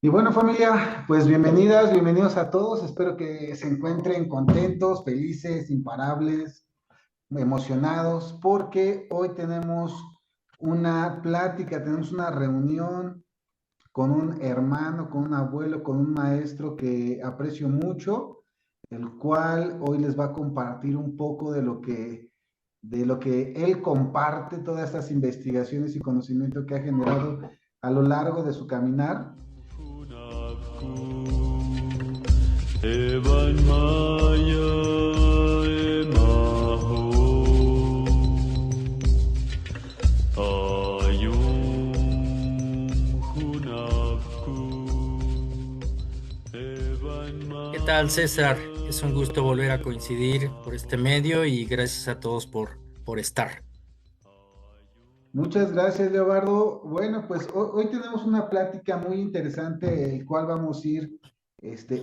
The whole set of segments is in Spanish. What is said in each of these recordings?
Y bueno, familia, pues bienvenidas, bienvenidos a todos. Espero que se encuentren contentos, felices, imparables, emocionados, porque hoy tenemos una plática, tenemos una reunión con un hermano, con un abuelo, con un maestro que aprecio mucho, el cual hoy les va a compartir un poco de lo que él comparte, todas estas investigaciones y conocimiento que ha generado a lo largo de su caminar. Evan Maya Emaho Ayum Hunapku Evan ¿Qué tal, César? Maya Es un gusto volver a coincidir por este medio y gracias a todos por estar. Muchas gracias, Leobardo. Bueno, pues hoy tenemos una plática muy interesante, el cual vamos a ir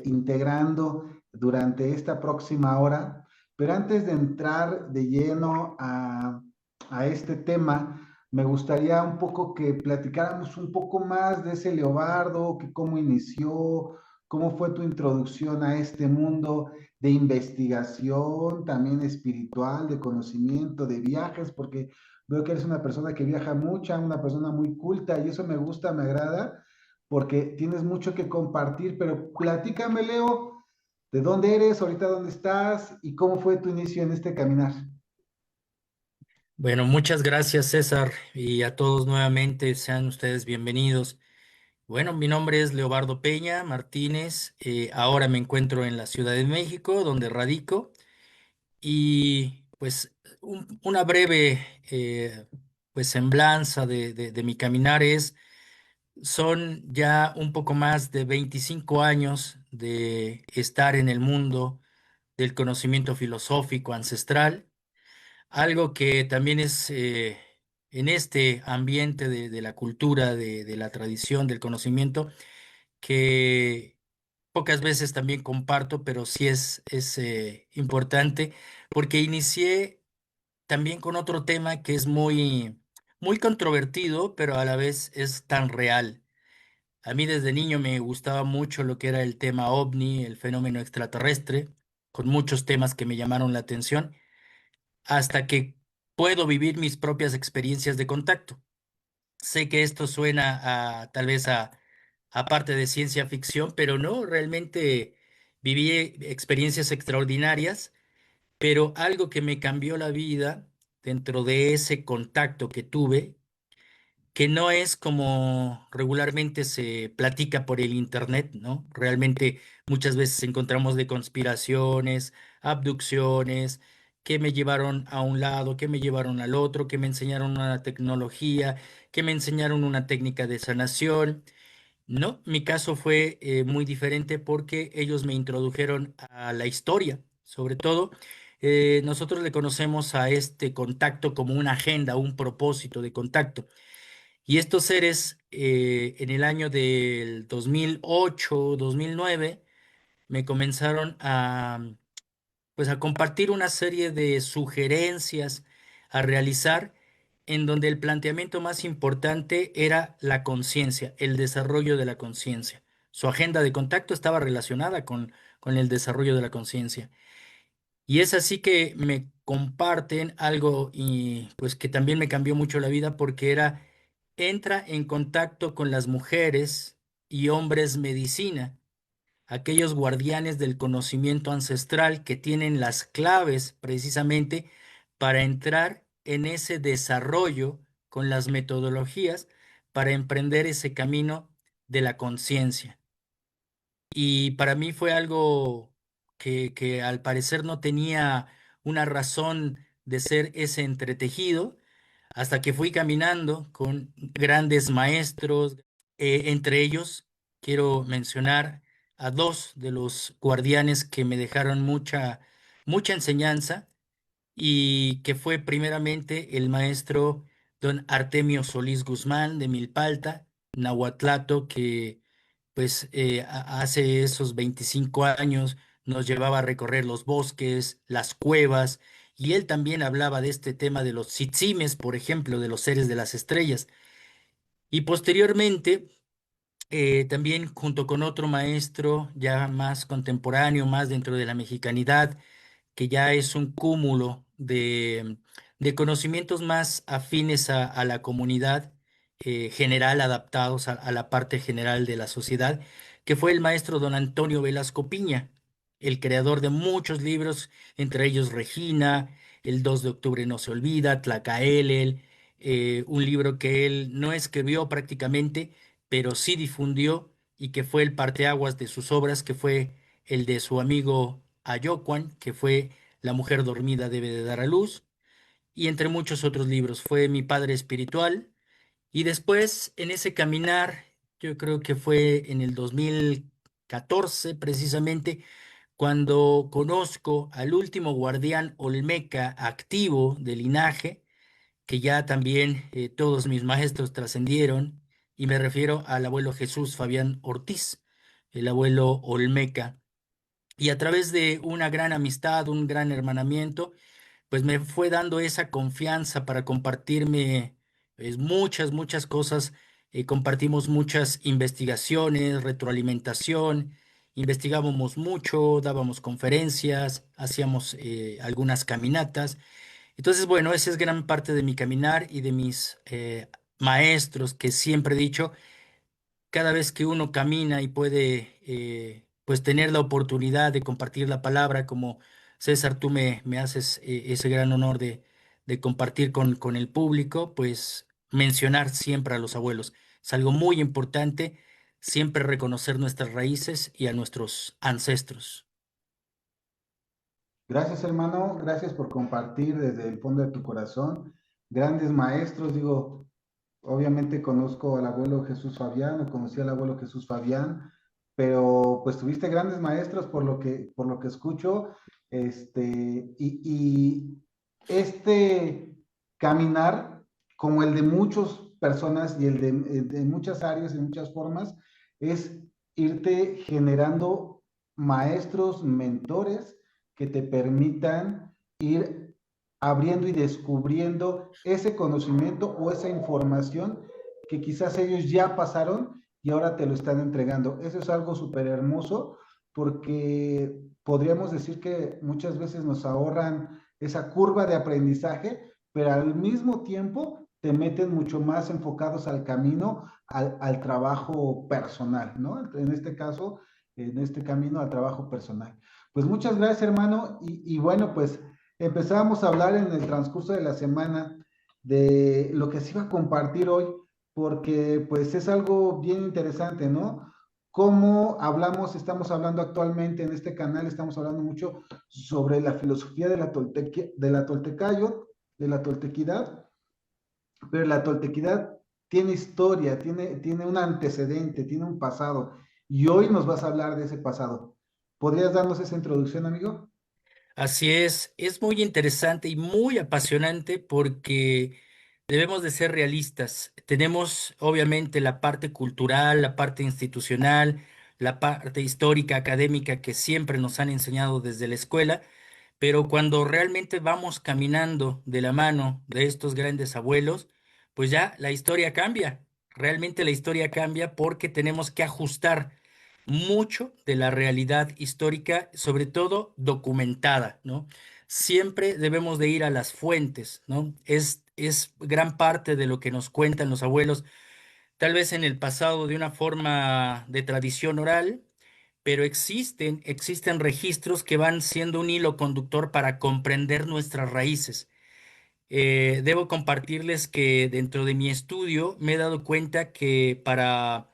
integrando durante esta próxima hora. Pero antes de entrar de lleno a este tema, me gustaría un poco que platicáramos un poco más de ese Leobardo, que cómo inició, cómo fue tu introducción a este mundo de investigación, también espiritual, de conocimiento, de viajes, porque veo que eres una persona que viaja mucha, una persona muy culta y eso me gusta, me agrada, porque tienes mucho que compartir, pero platícame, Leo, ¿de dónde eres, ahorita dónde estás y cómo fue tu inicio en este caminar? Bueno, muchas gracias, César, y a todos nuevamente, sean ustedes bienvenidos. Bueno, mi nombre es Leobardo Peña Martínez. Ahora me encuentro en la Ciudad de México, donde radico, y pues una breve pues semblanza de mi caminar son ya un poco más de 25 años de estar en el mundo del conocimiento filosófico ancestral, algo que también es en este ambiente de la cultura, de la tradición, del conocimiento, que pocas veces también comparto, pero sí es importante, porque inicié también con otro tema que es muy controvertido, pero a la vez es tan real. A mí desde niño me gustaba mucho lo que era el tema ovni, el fenómeno extraterrestre, con muchos temas que me llamaron la atención, hasta que puedo vivir mis propias experiencias de contacto. Sé que esto suena a tal vez a parte de ciencia ficción, pero no, realmente viví experiencias extraordinarias, pero algo que me cambió la vida dentro de ese contacto que tuve, que no es como regularmente se platica por el internet, ¿no? Realmente muchas veces encontramos de conspiraciones, abducciones, que me llevaron a un lado, que me llevaron al otro, que me enseñaron una tecnología, que me enseñaron una técnica de sanación. No, mi caso fue muy diferente porque ellos me introdujeron a la historia, sobre todo. Nosotros le conocemos a este contacto como una agenda, un propósito de contacto. Y estos seres en el año del 2008, 2009, me comenzaron pues, a compartir una serie de sugerencias a realizar en donde el planteamiento más importante era la conciencia, el desarrollo de la conciencia. Su agenda de contacto estaba relacionada con el desarrollo de la conciencia. Y es así que me comparten algo y pues que también me cambió mucho la vida porque entra en contacto con las mujeres y hombres medicina, aquellos guardianes del conocimiento ancestral que tienen las claves precisamente para entrar en ese desarrollo con las metodologías para emprender ese camino de la conciencia. Y para mí fue algo que al parecer no tenía una razón de ser ese entretejido, hasta que fui caminando con grandes maestros. Entre ellos quiero mencionar a dos de los guardianes que me dejaron mucha enseñanza, y que fue primeramente el maestro don Artemio Solís Guzmán de Milpalta, Nahuatlato, que pues hace esos 25 años nos llevaba a recorrer los bosques, las cuevas, y él también hablaba de este tema de los tzitzimes, por ejemplo, de los seres de las estrellas. Y posteriormente También junto con otro maestro ya más contemporáneo, más dentro de la mexicanidad, que ya es un cúmulo de conocimientos más afines a la comunidad general, adaptados a la parte general de la sociedad, que fue el maestro don Antonio Velasco Piña, el creador de muchos libros, entre ellos Regina, El 2 de octubre no se olvida, Tlacaelel, un libro que él no escribió prácticamente, pero sí difundió y que fue el parteaguas de sus obras, que fue el de su amigo Ayocuan, que fue La mujer dormida debe de dar a luz, y entre muchos otros libros. Fue mi padre espiritual. Y después, en ese caminar, yo creo que fue en el 2014 precisamente, cuando conozco al último guardián olmeca activo del linaje, que ya también todos mis maestros trascendieron, y me refiero al abuelo Jesús Fabián Ortiz, el abuelo olmeca. Y a través de una gran amistad, un gran hermanamiento, pues me fue dando esa confianza para compartirme pues, muchas cosas. Compartimos muchas investigaciones, retroalimentación, investigábamos mucho, dábamos conferencias, hacíamos algunas caminatas. Entonces, bueno, esa es gran parte de mi caminar y de mis maestros, que siempre he dicho, cada vez que uno camina y puede pues tener la oportunidad de compartir la palabra, como César, tú me haces ese gran honor de compartir con el público, pues mencionar siempre a los abuelos. Es algo muy importante, siempre reconocer nuestras raíces y a nuestros ancestros. Gracias, hermano. Gracias por compartir desde el fondo de tu corazón. Grandes maestros, digo, obviamente conozco al abuelo Jesús Fabián, o conocí al abuelo Jesús Fabián, pero pues tuviste grandes maestros por lo que escucho, y este caminar, como el de muchas personas y de muchas áreas y muchas formas, es irte generando maestros, mentores que te permitan ir abriendo y descubriendo ese conocimiento o esa información que quizás ellos ya pasaron y ahora te lo están entregando. Eso es algo súper hermoso porque podríamos decir que muchas veces nos ahorran esa curva de aprendizaje, pero al mismo tiempo te meten mucho más enfocados al camino, al trabajo personal, ¿no? En este caso, en este camino al trabajo personal. Pues muchas gracias, hermano. Y bueno, pues empezábamos a hablar en el transcurso de la semana de lo que se iba a compartir hoy, porque pues es algo bien interesante, ¿no? Cómo hablamos, estamos hablando actualmente en este canal, estamos hablando mucho sobre la filosofía de de la toltecayo, de la toltequidad, pero la toltequidad tiene historia, tiene un antecedente, tiene un pasado, y hoy nos vas a hablar de ese pasado. ¿Podrías darnos esa introducción, amigo? Así es muy interesante y muy apasionante porque debemos de ser realistas. Tenemos obviamente la parte cultural, la parte institucional, la parte histórica, académica que siempre nos han enseñado desde la escuela, pero cuando realmente vamos caminando de la mano de estos grandes abuelos, pues ya la historia cambia. Realmente la historia cambia porque tenemos que ajustar mucho de la realidad histórica, sobre todo documentada, ¿no? Siempre debemos de ir a las fuentes, ¿no? Es gran parte de lo que nos cuentan los abuelos, tal vez en el pasado de una forma de tradición oral, pero existen registros que van siendo un hilo conductor para comprender nuestras raíces. Debo compartirles que dentro de mi estudio me he dado cuenta que para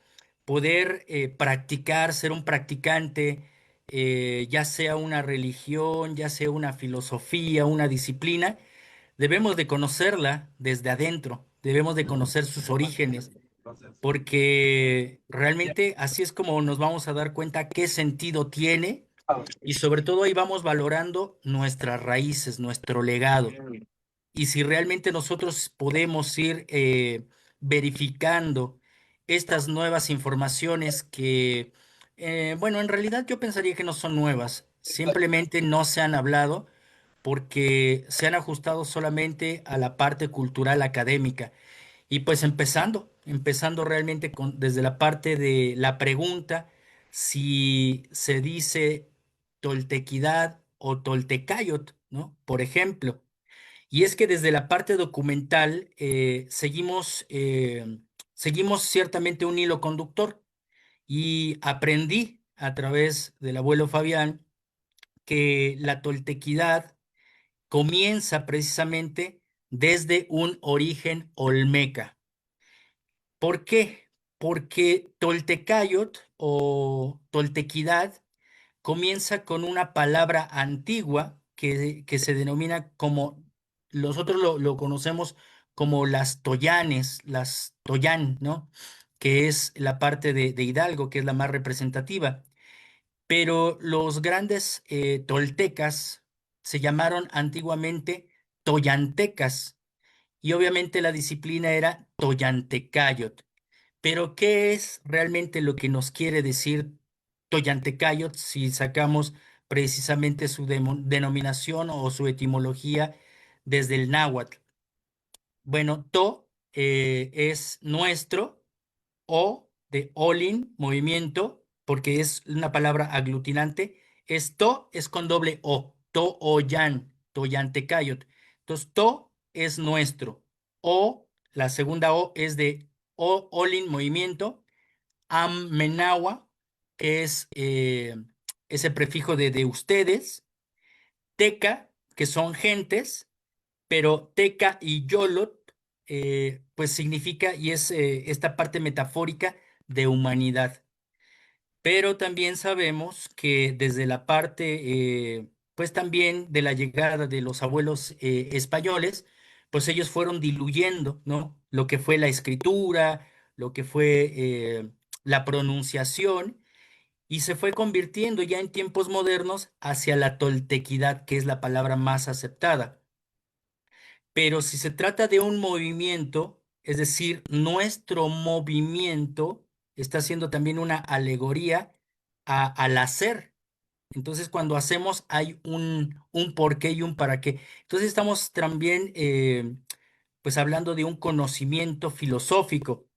poder practicar, ser un practicante, ya sea una religión, ya sea una filosofía, una disciplina, debemos de conocerla desde adentro, debemos de conocer sus orígenes, porque realmente así es como nos vamos a dar cuenta qué sentido tiene y sobre todo ahí vamos valorando nuestras raíces, nuestro legado. Y si realmente nosotros podemos ir verificando estas nuevas informaciones que, bueno, en realidad yo pensaría que no son nuevas, simplemente no se han hablado porque se han ajustado solamente a la parte cultural académica. Y pues empezando realmente desde la parte de la pregunta, si se dice Toltequidad o Toltecayot, ¿no? Por ejemplo. Y es que desde la parte documental seguimos ciertamente un hilo conductor y aprendí a través del abuelo Fabián que la toltequidad comienza precisamente desde un origen olmeca. ¿Por qué? Porque Toltecayot o Toltequidad comienza con una palabra antigua que se denomina como, nosotros lo conocemos como las toyanes, las toyán, ¿no? Que es la parte de Hidalgo, que es la más representativa. Pero los grandes toltecas se llamaron antiguamente toyantecas y obviamente la disciplina era toyantecayot. Pero ¿qué es realmente lo que nos quiere decir Toyantecayot si sacamos precisamente su denominación o su etimología desde el náhuatl? Bueno, es nuestro, o de olin, movimiento, porque es una palabra aglutinante. Es con doble o, to o yan, Toyantecayot. Entonces, to es nuestro, o, la segunda o es de olin, movimiento, Amenagua, que es ese prefijo de ustedes, Teca, que son gentes, pero Teca y Yolot, pues significa y es esta parte metafórica de humanidad. Pero también sabemos que desde la parte, pues también de la llegada de los abuelos españoles, pues ellos fueron diluyendo, ¿no? Lo que fue la escritura, lo que fue la pronunciación, y se fue convirtiendo ya en tiempos modernos hacia la toltequidad, que es la palabra más aceptada. Pero si se trata de un movimiento, es decir, nuestro movimiento está siendo también una alegoría al hacer. Entonces, cuando hacemos hay un por qué y un para qué. Entonces, estamos también, pues, hablando de un conocimiento filosófico.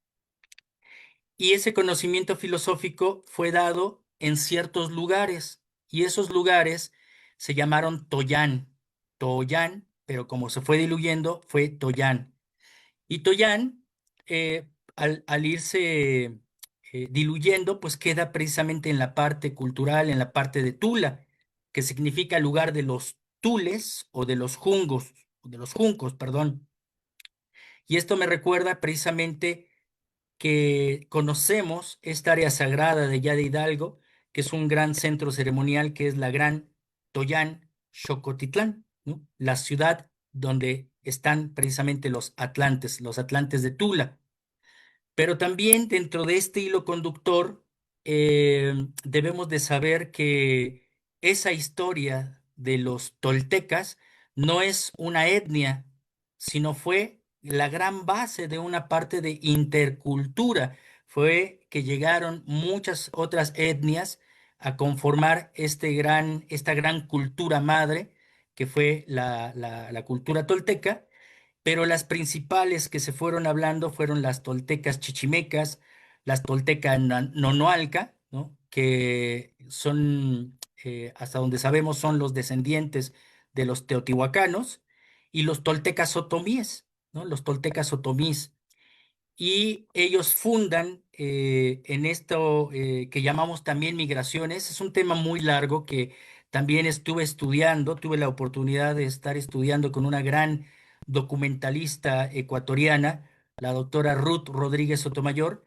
Y ese conocimiento filosófico fue dado en ciertos lugares. Y esos lugares se llamaron Toyán. Toyán, pero como se fue diluyendo, fue Toyán. Y Toyán, al irse diluyendo, pues queda precisamente en la parte cultural, en la parte de Tula, que significa lugar de los tules o de los jungos, o de los juncos, perdón. Y esto me recuerda precisamente que conocemos esta área sagrada de allá de Hidalgo, que es un gran centro ceremonial, que es la Gran Toyán Xocotitlán, ¿no? La ciudad donde están precisamente los atlantes de Tula. Pero también dentro de este hilo conductor debemos de saber que esa historia de los toltecas no es una etnia, sino fue la gran base de una parte de intercultura. Fue que llegaron muchas otras etnias a conformar esta gran cultura madre, que fue la cultura tolteca, pero las principales que se fueron hablando fueron las toltecas chichimecas, las toltecas nonoalca, ¿no? Que son, hasta donde sabemos, son los descendientes de los teotihuacanos, y los toltecas otomíes, ¿no? Los toltecas otomíes. Y ellos fundan en esto que llamamos también migraciones. Es un tema muy largo que también estuve estudiando. Tuve la oportunidad de estar estudiando con una gran documentalista ecuatoriana, la doctora Ruth Rodríguez Sotomayor,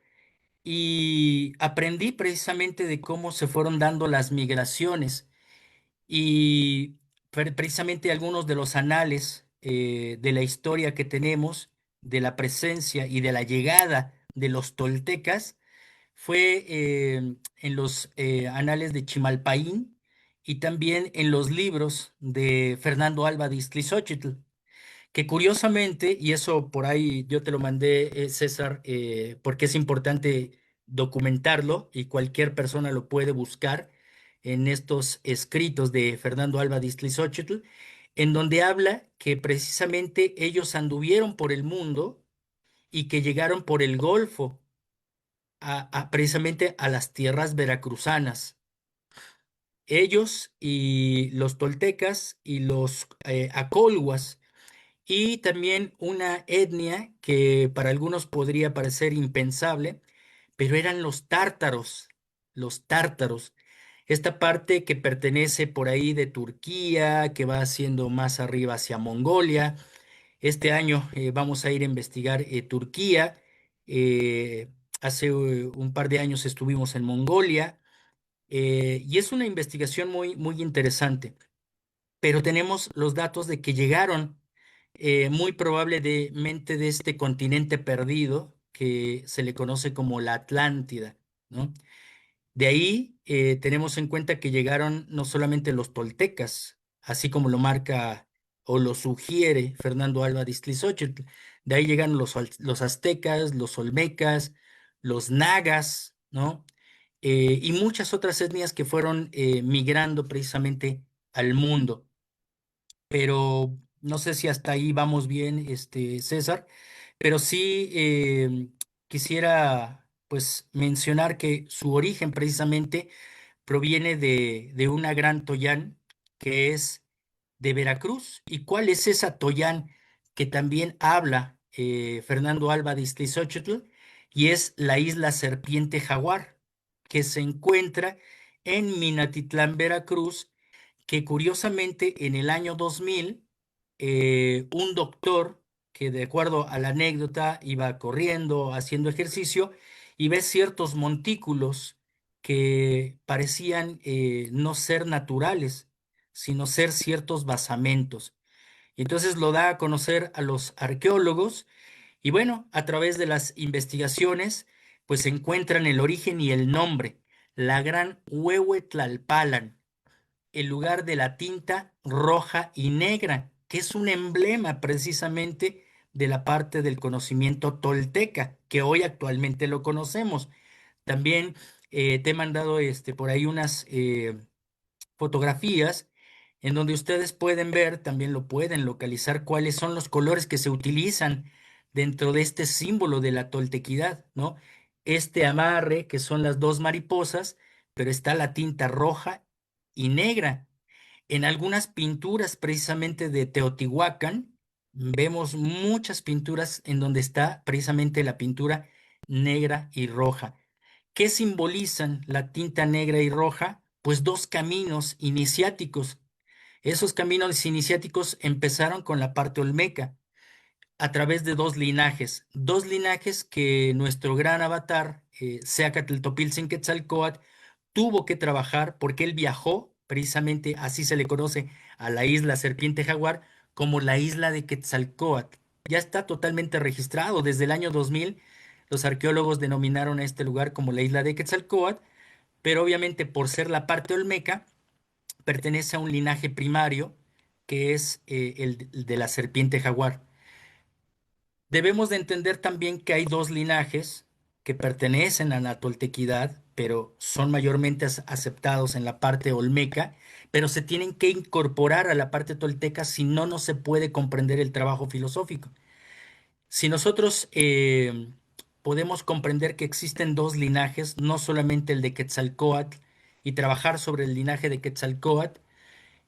y aprendí precisamente de cómo se fueron dando las migraciones y precisamente algunos de los anales de la historia que tenemos, de la presencia y de la llegada de los toltecas, fue en los anales de Chimalpaín y también en los libros de Fernando Alba de Iztlizóchitl, que curiosamente, y eso por ahí yo te lo mandé, César, porque es importante documentarlo y cualquier persona lo puede buscar en estos escritos de Fernando Alba de Iztlizóchitl, en donde habla que precisamente ellos anduvieron por el mundo y que llegaron por el Golfo precisamente a las tierras veracruzanas. Ellos y los toltecas y los acolhuas, y también una etnia que para algunos podría parecer impensable, pero eran los tártaros, los tártaros. Esta parte que pertenece por ahí de Turquía, que va haciendo más arriba hacia Mongolia. Este año vamos a ir a investigar Turquía. Hace un par de años estuvimos en Mongolia, y es una investigación muy, muy interesante, pero tenemos los datos de que llegaron muy probablemente de este continente perdido que se le conoce como la Atlántida, ¿no? De ahí tenemos en cuenta que llegaron no solamente los toltecas, así como lo marca o lo sugiere Fernando Alba de Iztlizóchitl. De ahí llegan los aztecas, los olmecas, los nagas, ¿no? Y muchas otras etnias que fueron migrando precisamente al mundo. Pero no sé si hasta ahí vamos bien, César, pero sí quisiera pues mencionar que su origen precisamente proviene de una gran Toyán que es de Veracruz. ¿Y cuál es esa Toyán que también habla Fernando Alba de Iztlizóchitl? Y es la isla Serpiente Jaguar, que se encuentra en Minatitlán, Veracruz, que curiosamente en el año 2000, un doctor que de acuerdo a la anécdota iba corriendo, haciendo ejercicio, y ve ciertos montículos que parecían no ser naturales, sino ser ciertos basamentos. Y entonces lo da a conocer a los arqueólogos y bueno, a través de las investigaciones, pues encuentran el origen y el nombre, la Gran Huehuetlalpalan, el lugar de la tinta roja y negra, que es un emblema precisamente de la parte del conocimiento tolteca, que hoy actualmente lo conocemos. También te he mandado por ahí unas fotografías en donde ustedes pueden ver, también lo pueden localizar, cuáles son los colores que se utilizan dentro de este símbolo de la toltequidad, ¿no? Este amarre, que son las dos mariposas, pero está la tinta roja y negra. En algunas pinturas precisamente de Teotihuacán, vemos muchas pinturas en donde está precisamente la pintura negra y roja. ¿Qué simbolizan la tinta negra y roja? Pues dos caminos iniciáticos. Esos caminos iniciáticos empezaron con la parte olmeca, a través de dos linajes que nuestro gran avatar, Seacatltopiltzin Quetzalcóatl, tuvo que trabajar porque él viajó, precisamente así se le conoce a la isla Serpiente Jaguar, como la isla de Quetzalcóatl. Ya está totalmente registrado desde el año 2000. Los arqueólogos denominaron a este lugar como la isla de Quetzalcóatl, pero obviamente por ser la parte olmeca, pertenece a un linaje primario que es el de la serpiente jaguar. Debemos de entender también que hay dos linajes que pertenecen a la toltequidad, pero son mayormente aceptados en la parte olmeca, pero se tienen que incorporar a la parte tolteca, si no, no se puede comprender el trabajo filosófico. Si nosotros podemos comprender que existen dos linajes, no solamente el de Quetzalcóatl, y trabajar sobre el linaje de Quetzalcóatl,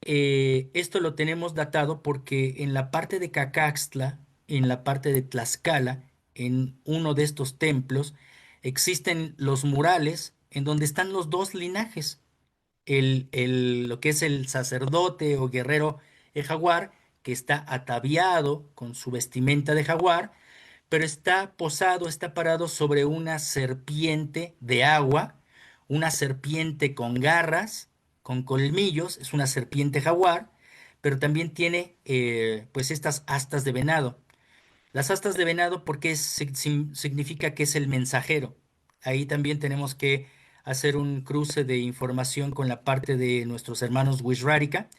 esto lo tenemos datado porque en la parte de Cacaxtla, en la parte de Tlaxcala, en uno de estos templos, existen los murales en donde están los dos linajes. Lo que es el sacerdote o guerrero jaguar, que está ataviado con su vestimenta de jaguar, pero está posado, está parado sobre una serpiente de agua, una serpiente con garras, con colmillos, es una serpiente jaguar, pero también tiene pues estas astas de venado. Las astas de venado porque significa que es el mensajero. Ahí también tenemos que hacer un cruce de información con la parte de nuestros hermanos Wixárika,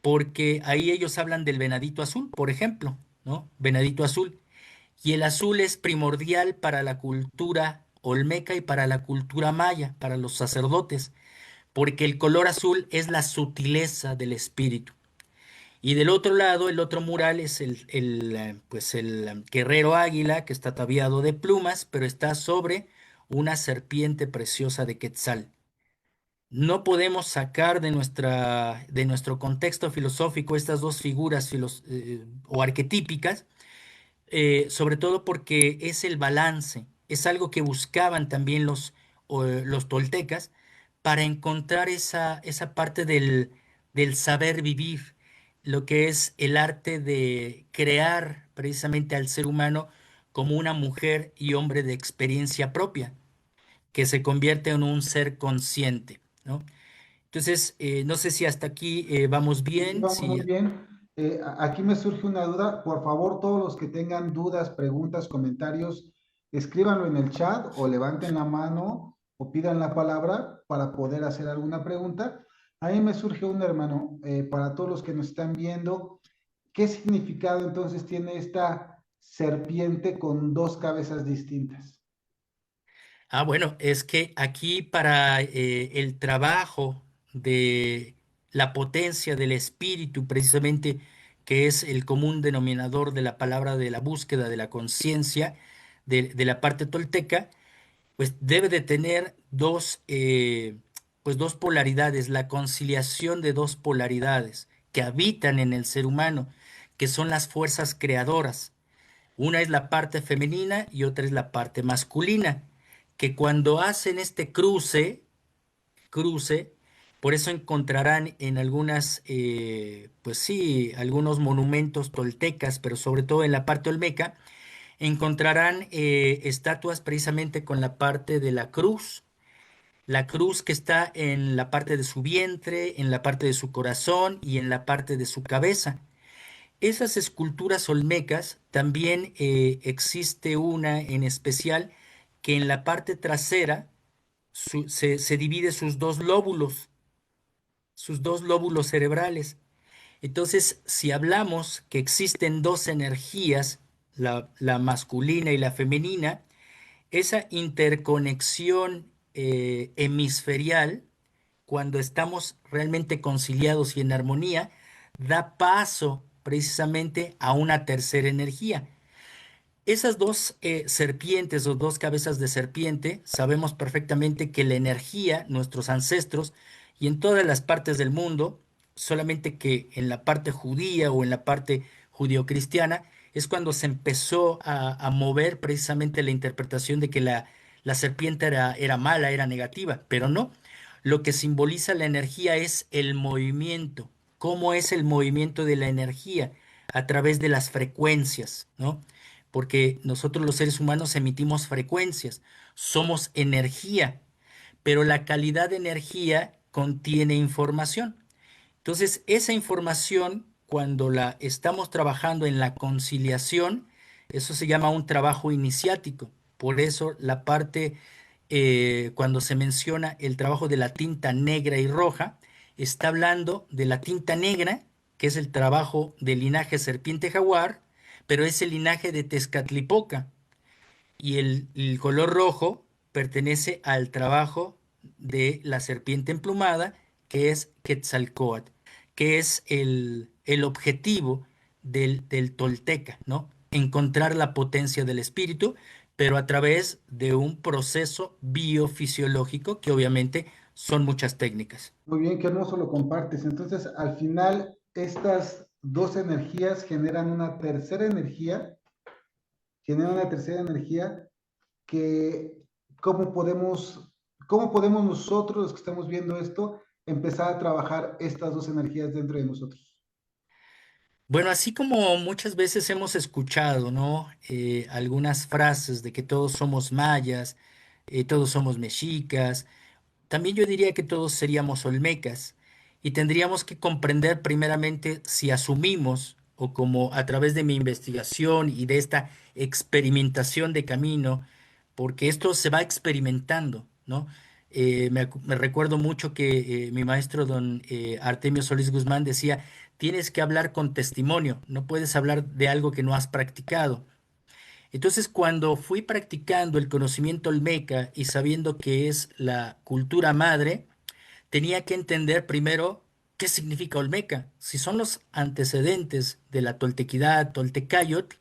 porque ahí ellos hablan del venadito azul, por ejemplo, ¿no? Venadito azul. Y el azul es primordial para la cultura olmeca y para la cultura maya, para los sacerdotes, porque el color azul es la sutileza del espíritu. Y del otro lado, el otro mural es pues el guerrero águila que está ataviado de plumas, pero está sobre una serpiente preciosa de Quetzal. No podemos sacar de nuestro contexto filosófico estas dos figuras o arquetípicas, sobre todo porque es el balance, es algo que buscaban también los toltecas para encontrar esa parte del saber vivir, lo que es el arte de crear precisamente al ser humano como una mujer y hombre de experiencia propia, que se convierte en un ser consciente, ¿no? Entonces, no sé si hasta aquí vamos Sí, bien, vamos si... muy bien. Aquí me surge una duda. Por favor, todos los que tengan dudas, preguntas, comentarios, escríbanlo en el chat o levanten la mano o pidan la palabra para poder hacer alguna pregunta. A mí me surge una, hermano, para todos los que nos están viendo, ¿qué significado entonces tiene esta serpiente con dos cabezas distintas? Ah, bueno, es que aquí para el trabajo de la potencia del espíritu, precisamente, que es el común denominador de la palabra de la búsqueda de la conciencia de la parte tolteca, pues debe de tener pues dos polaridades, la conciliación de dos polaridades que habitan en el ser humano, que son las fuerzas creadoras. Una es la parte femenina y otra es la parte masculina, que cuando hacen este cruce, por eso encontrarán en pues sí, algunos monumentos toltecas, pero sobre todo en la parte olmeca, encontrarán estatuas precisamente con la parte de la cruz que está en la parte de su vientre, en la parte de su corazón y en la parte de su cabeza. Esas esculturas olmecas también existe una en especial que en la parte trasera se divide sus dos lóbulos cerebrales. Entonces, si hablamos que existen dos energías, la masculina y la femenina, esa interconexión hemisferial, cuando estamos realmente conciliados y en armonía, da paso precisamente a una tercera energía. Esas dos serpientes o dos cabezas de serpiente, sabemos perfectamente que la energía, nuestros ancestros, y en todas las partes del mundo, solamente que en la parte judía o en la parte judio-cristiana, es cuando se empezó a mover precisamente la interpretación de que la serpiente era mala, era negativa, pero no. Lo que simboliza la energía es el movimiento. ¿Cómo es el movimiento de la energía? A través de las frecuencias, ¿no? Porque nosotros los seres humanos emitimos frecuencias, somos energía, pero la calidad de energía contiene información. Entonces, esa información, cuando la estamos trabajando en la conciliación, eso se llama un trabajo iniciático. Por eso la parte, cuando se menciona el trabajo de la tinta negra y roja, está hablando de la tinta negra, que es el trabajo del linaje serpiente jaguar, pero es el linaje de Tezcatlipoca. Y el color rojo pertenece al trabajo de la serpiente emplumada, que es Quetzalcóatl, que es el objetivo del tolteca, ¿no? Encontrar la potencia del espíritu, pero a través de un proceso biofisiológico que obviamente son muchas técnicas. Muy bien, qué hermoso lo compartes. Entonces, al final, estas dos energías generan una tercera energía que, ¿cómo podemos, cómo podemos nosotros, los que estamos viendo esto, empezar a trabajar estas dos energías dentro de nosotros? Bueno, así como muchas veces hemos escuchado, ¿no? Algunas frases de que todos somos mayas, todos somos mexicas, también yo diría que todos seríamos olmecas y tendríamos que comprender primeramente si asumimos, o como a través de mi investigación y de esta experimentación de camino, porque esto se va experimentando, ¿no? Me recuerdo mucho que mi maestro, don Artemio Solís Guzmán, decía, tienes que hablar con testimonio, no puedes hablar de algo que no has practicado. Entonces, cuando fui practicando el conocimiento olmeca y sabiendo que es la cultura madre, tenía que entender primero ¿qué significa Olmeca? Si son los antecedentes de la toltequidad, Toltecayotl,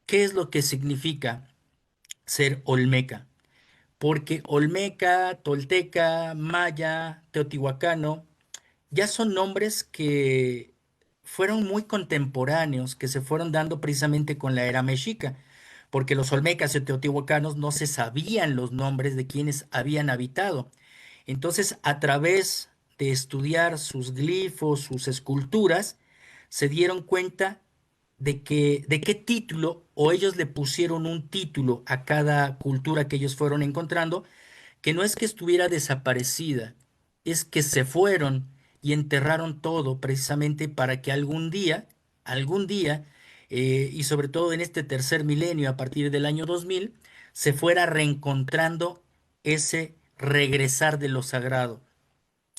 ¿qué es lo que significa ser Olmeca? Porque Olmeca, Tolteca, Maya, Teotihuacano, ya son nombres que fueron muy contemporáneos, que se fueron dando precisamente con la era mexica, porque los olmecas y teotihuacanos no se sabían los nombres de quienes habían habitado. Entonces, a través de estudiar sus glifos, sus esculturas, se dieron cuenta de qué título, o ellos le pusieron un título a cada cultura que ellos fueron encontrando, que no es que estuviera desaparecida, es que se fueron y enterraron todo precisamente para que algún día, y sobre todo en este tercer milenio a partir del año 2000, se fuera reencontrando ese regresar de lo sagrado.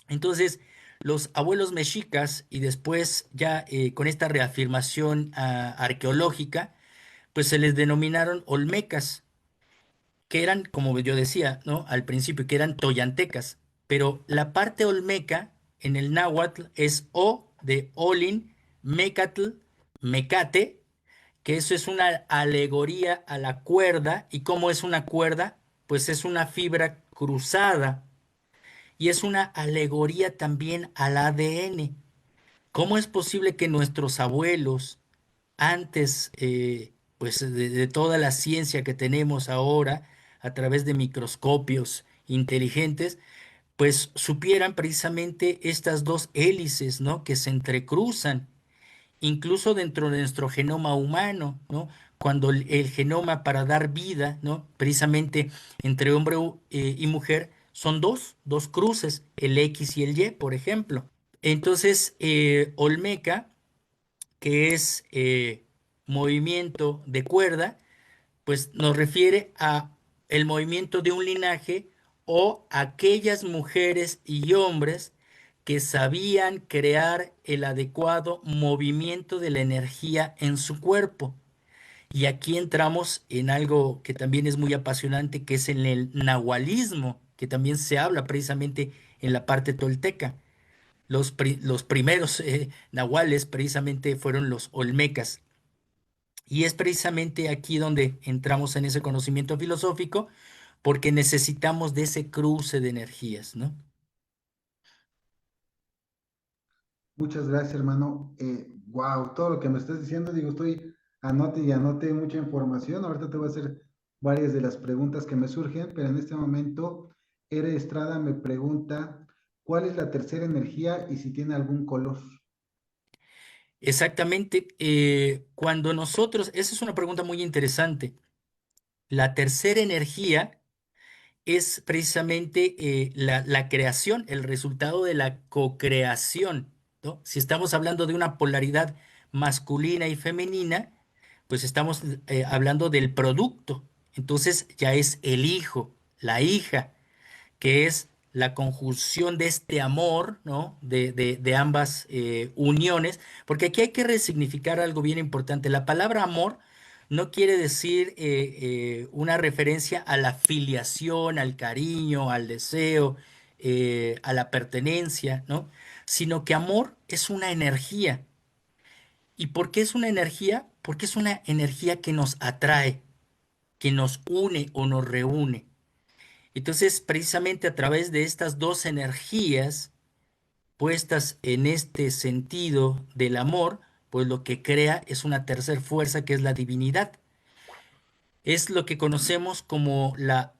Entonces, los abuelos mexicas y después ya con esta reafirmación arqueológica, pues se les denominaron olmecas, que eran, como yo decía, ¿no? Al principio, que eran toyantecas, pero la parte olmeca en el náhuatl es O de Olin, Mecatl, Mecate, que eso es una alegoría a la cuerda. ¿Y cómo es una cuerda? Pues es una fibra cruzada y es una alegoría también al ADN. ¿Cómo es posible que nuestros abuelos, antes pues de toda la ciencia que tenemos ahora a través de microscopios inteligentes, pues supieran precisamente estas dos hélices, ¿no? Que se entrecruzan, incluso dentro de nuestro genoma humano, ¿no? Cuando el genoma para dar vida, ¿no? Precisamente entre hombre y mujer son dos cruces, el X y el Y, por ejemplo. Entonces, Olmeca, que es movimiento de cuerda, pues nos refiere a el movimiento de un linaje o aquellas mujeres y hombres que sabían crear el adecuado movimiento de la energía en su cuerpo. Y aquí entramos en algo que también es muy apasionante, que es en el nahualismo, que también se habla precisamente en la parte tolteca. Los primeros nahuales precisamente fueron los olmecas. Y es precisamente aquí donde entramos en ese conocimiento filosófico, porque necesitamos de ese cruce de energías, ¿no? Muchas gracias, hermano. Wow, todo lo que me estás diciendo, digo, estoy anote y anote mucha información. Ahorita te voy a hacer varias de las preguntas que me surgen, pero en este momento, Ere Estrada me pregunta, ¿cuál es la tercera energía y si tiene algún color? Exactamente. Cuando nosotros, esa es una pregunta muy interesante. La tercera energía es precisamente la creación, el resultado de la cocreación, ¿no? Si estamos hablando de una polaridad masculina y femenina, pues estamos hablando del producto. Entonces ya es el hijo, la hija, que es la conjunción de este amor, ¿no? De ambas uniones, porque aquí hay que resignificar algo bien importante. La palabra amor no quiere decir una referencia a la filiación, al cariño, al deseo, a la pertenencia, ¿no? Sino que amor es una energía. ¿Y por qué es una energía? Porque es una energía que nos atrae, que nos une o nos reúne. Entonces, precisamente a través de estas dos energías puestas en este sentido del amor, pues lo que crea es una tercera fuerza que es la divinidad. Es lo que conocemos como la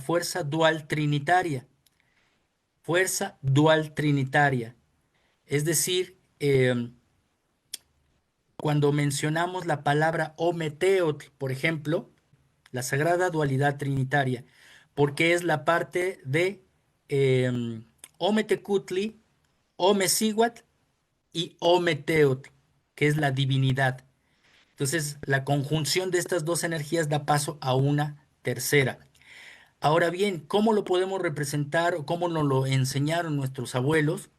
fuerza dual trinitaria. Fuerza dual trinitaria. Es decir, cuando mencionamos la palabra Ometeotl, por ejemplo, la sagrada dualidad trinitaria, porque es la parte de Ometecutli, Omecihuatl y Ometeotl, que es la divinidad. Entonces, la conjunción de estas dos energías da paso a una tercera. Ahora bien, ¿cómo lo podemos representar o cómo nos lo enseñaron nuestros abuelos?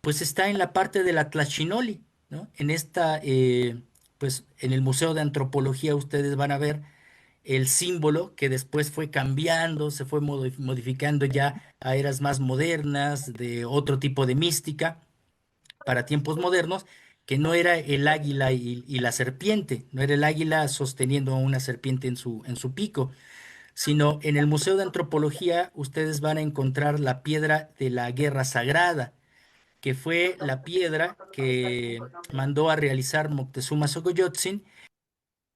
Pues está en la parte de la Tlachinoli, ¿no? En esta, pues en el Museo de Antropología ustedes van a ver el símbolo que después fue cambiando, se fue modificando ya a eras más modernas, de otro tipo de mística para tiempos modernos, que no era el águila y la serpiente, no era el águila sosteniendo a una serpiente en su pico, sino en el Museo de Antropología ustedes van a encontrar la piedra de la Guerra Sagrada, que fue la piedra que mandó a realizar Moctezuma Xocoyotzin.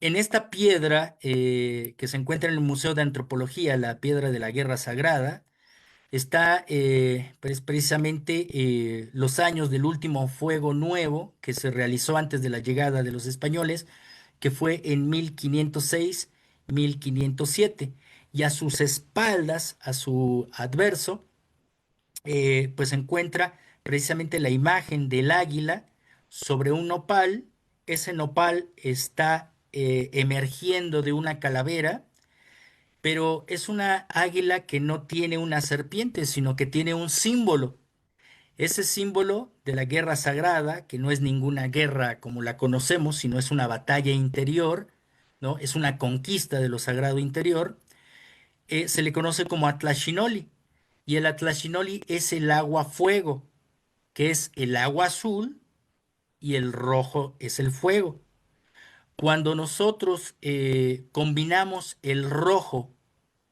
En esta piedra que se encuentra en el Museo de Antropología, la piedra de la Guerra Sagrada, está pues, precisamente los años del último fuego nuevo que se realizó antes de la llegada de los españoles, que fue en 1506, 1507. Y a sus espaldas, a su adverso, pues se encuentra precisamente la imagen del águila sobre un nopal. Ese nopal está emergiendo de una calavera, pero es una águila que no tiene una serpiente, sino que tiene un símbolo. Ese símbolo de la guerra sagrada, que no es ninguna guerra como la conocemos, sino es una batalla interior, ¿no? Es una conquista de lo sagrado interior, se le conoce como Atlachinoli. Y el Atlachinoli es el agua fuego, que es el agua azul y el rojo es el fuego. Cuando nosotros combinamos el rojo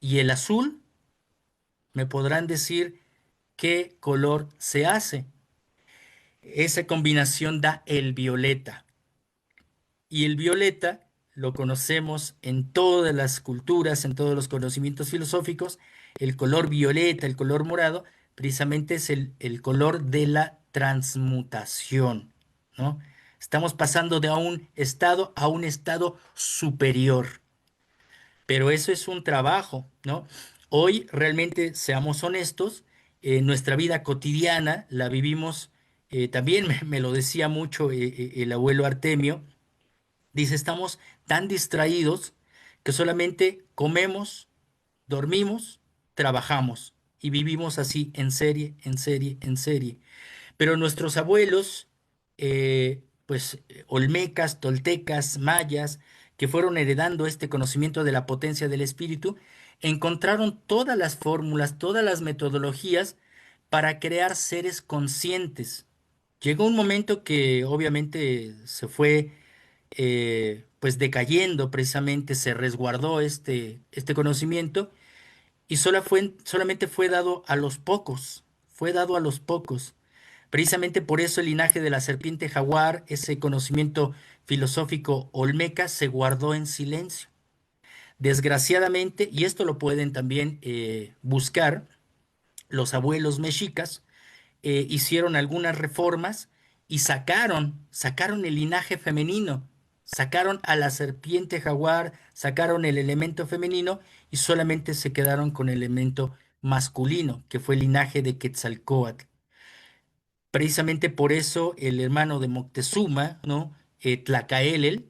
y el azul, me podrán decir qué color se hace. Esa combinación da el violeta. Y el violeta lo conocemos en todas las culturas, en todos los conocimientos filosóficos. El color violeta, el color morado, precisamente es el color de la transmutación, ¿no? Estamos pasando de un estado a un estado superior. Pero eso es un trabajo, ¿no? Hoy realmente, seamos honestos, nuestra vida cotidiana la vivimos, también me lo decía mucho el abuelo Artemio, dice, estamos tan distraídos que solamente comemos, dormimos, trabajamos y vivimos así en serie, en serie, en serie. Pero nuestros abuelos, olmecas, toltecas, mayas, que fueron heredando este conocimiento de la potencia del espíritu, encontraron todas las fórmulas, todas las metodologías para crear seres conscientes. Llegó un momento que obviamente se fue pues decayendo, precisamente se resguardó este conocimiento y solamente fue dado a los pocos, fue dado a los pocos. Precisamente por eso el linaje de la serpiente jaguar, ese conocimiento filosófico olmeca, se guardó en silencio. Desgraciadamente, y esto lo pueden también buscar, los abuelos mexicas hicieron algunas reformas y sacaron el linaje femenino, sacaron a la serpiente jaguar, sacaron el elemento femenino y solamente se quedaron con el elemento masculino, que fue el linaje de Quetzalcóatl. Precisamente por eso el hermano de Moctezuma, ¿no? Tlacaelel,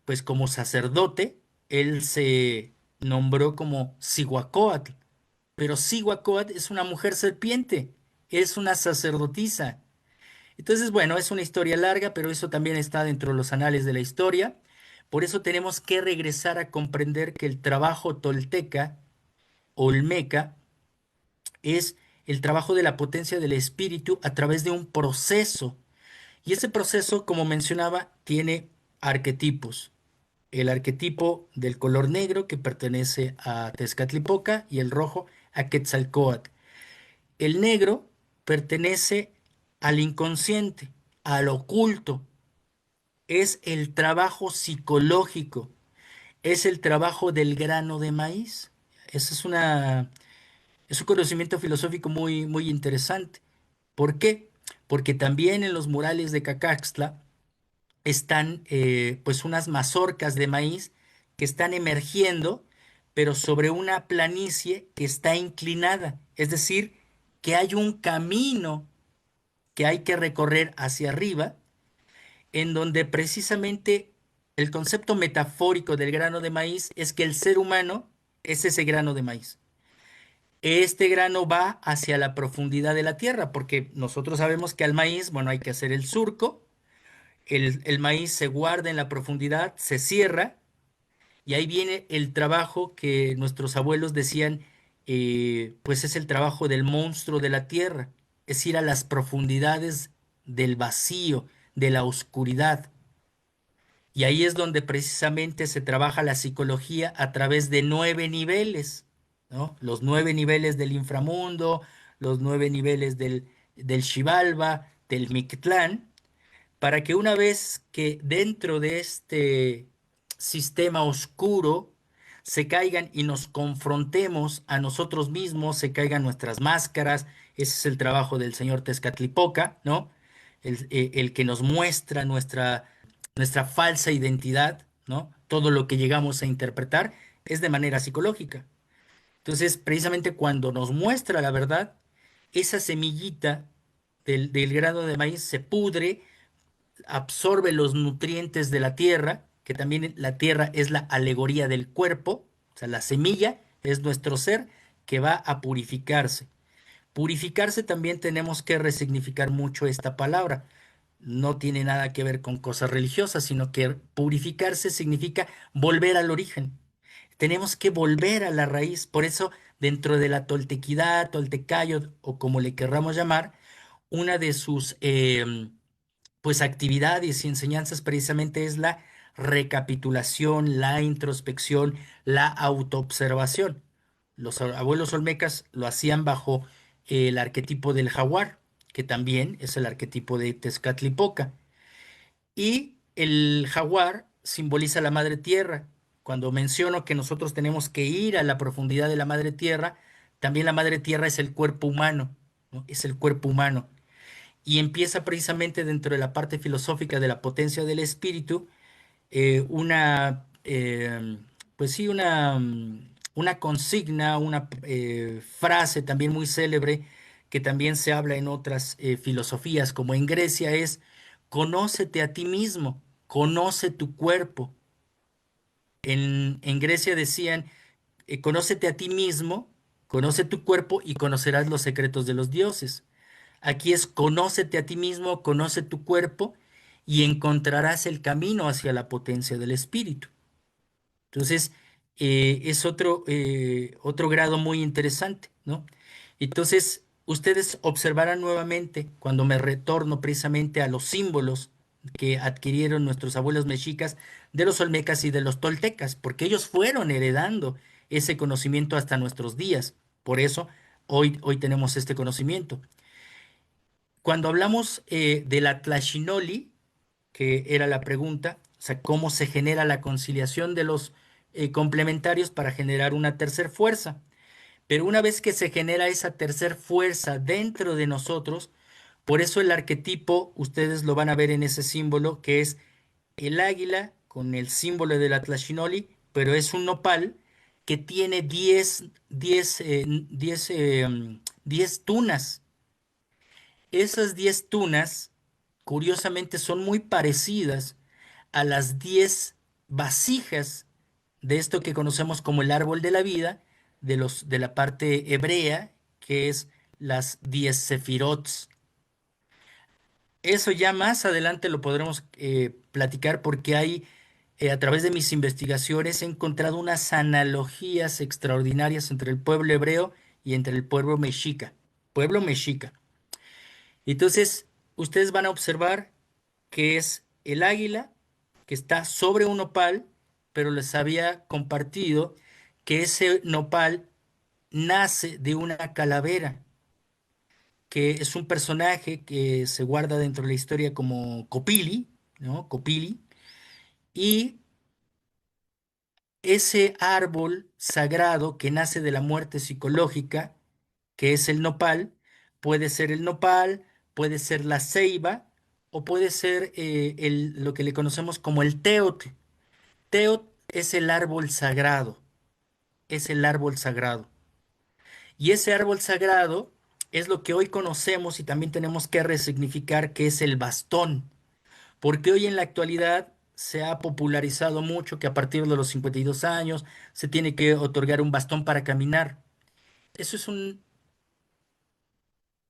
pues como sacerdote, él se nombró como Cihuacóatl, pero Cihuacóatl es una mujer serpiente, es una sacerdotisa. Entonces, bueno, es una historia larga, pero eso también está dentro de los anales de la historia. Por eso tenemos que regresar a comprender que el trabajo tolteca, olmeca, es el trabajo de la potencia del espíritu a través de un proceso. Y ese proceso, como mencionaba, tiene arquetipos. El arquetipo del color negro que pertenece a Tezcatlipoca y el rojo a Quetzalcóatl. El negro pertenece al inconsciente, al oculto. Es el trabajo psicológico, es el trabajo del grano de maíz. Esa es un conocimiento filosófico muy, muy interesante. ¿Por qué? Porque también en los murales de Cacaxtla están pues unas mazorcas de maíz que están emergiendo, pero sobre una planicie que está inclinada. Es decir, que hay un camino que hay que recorrer hacia arriba, en donde precisamente el concepto metafórico del grano de maíz es que el ser humano es ese grano de maíz. Este grano va hacia la profundidad de la tierra, porque nosotros sabemos que al maíz, bueno, hay que hacer el surco, el maíz se guarda en la profundidad, se cierra Y ahí viene el trabajo que nuestros abuelos decían, pues es el trabajo del monstruo de la tierra, es ir a las profundidades del vacío, de la oscuridad. Y ahí es donde precisamente se trabaja la psicología a través de 9 niveles, ¿no? Los 9 niveles del inframundo, los 9 niveles del Xibalba, del Mictlán, para que una vez que dentro de este sistema oscuro se caigan y nos confrontemos a nosotros mismos, se caigan nuestras máscaras. Ese es el trabajo del señor Tezcatlipoca, ¿no? El que nos muestra nuestra falsa identidad, ¿no? Todo lo que llegamos a interpretar es de manera psicológica. Entonces, precisamente cuando nos muestra la verdad, esa semillita del grano de maíz se pudre, absorbe los nutrientes de la tierra, que también la tierra es la alegoría del cuerpo, o sea, la semilla es nuestro ser que va a purificarse. Purificarse también tenemos que resignificar mucho esta palabra. No tiene nada que ver con cosas religiosas, sino que purificarse significa volver al origen. Tenemos que volver a la raíz. Por eso, dentro de la toltequidad, toltecayo o como le querramos llamar, una de sus pues actividades y enseñanzas precisamente es la recapitulación, la introspección, la autoobservación. Los abuelos olmecas lo hacían bajo el arquetipo del jaguar, que también es el arquetipo de Tezcatlipoca. Y el jaguar simboliza la madre tierra. Cuando menciono que nosotros tenemos que ir a la profundidad de la madre tierra, también la madre tierra es el cuerpo humano, ¿no? Es el cuerpo humano y empieza precisamente dentro de la parte filosófica de la potencia del espíritu, una, pues sí, una consigna, una frase también muy célebre que también se habla en otras filosofías, como en Grecia es, conócete a ti mismo, conoce tu cuerpo. En Grecia decían, conócete a ti mismo, conoce tu cuerpo y conocerás los secretos de los dioses. Aquí es conócete a ti mismo, conoce tu cuerpo y encontrarás el camino hacia la potencia del espíritu. Entonces, es otro grado muy interesante, ¿no? Entonces, ustedes observarán nuevamente cuando me retorno precisamente a los símbolos que adquirieron nuestros abuelos mexicas de los olmecas y de los toltecas, porque ellos fueron heredando ese conocimiento hasta nuestros días. Por eso, hoy tenemos este conocimiento. Cuando hablamos de la Tlaxinoli, que era la pregunta, o sea, cómo se genera la conciliación de los complementarios para generar una tercer fuerza. Pero una vez que se genera esa tercer fuerza dentro de nosotros, por eso el arquetipo, ustedes lo van a ver en ese símbolo, que es el águila con el símbolo de la Tlaxinoli, pero es un nopal que tiene 10 tunas. Esas 10 tunas, curiosamente, son muy parecidas a las 10 vasijas de esto que conocemos como el árbol de la vida, de la parte hebrea, que es las 10 sefirots. Eso ya más adelante lo podremos platicar porque a través de mis investigaciones, he encontrado unas analogías extraordinarias entre el pueblo hebreo y entre el pueblo mexica. Pueblo mexica. Entonces, ustedes van a observar que es el águila que está sobre un nopal, pero les había compartido que ese nopal nace de una calavera, que es un personaje que se guarda dentro de la historia como Copili, ¿no? Copili, y ese árbol sagrado que nace de la muerte psicológica, que es el nopal, puede ser el nopal, puede ser la ceiba o puede ser lo que le conocemos como el teotl. Teotl es el árbol sagrado, es el árbol sagrado. Y ese árbol sagrado es lo que hoy conocemos y también tenemos que resignificar que es el bastón, porque hoy en la actualidad se ha popularizado mucho que a partir de los 52 años se tiene que otorgar un bastón para caminar. Eso es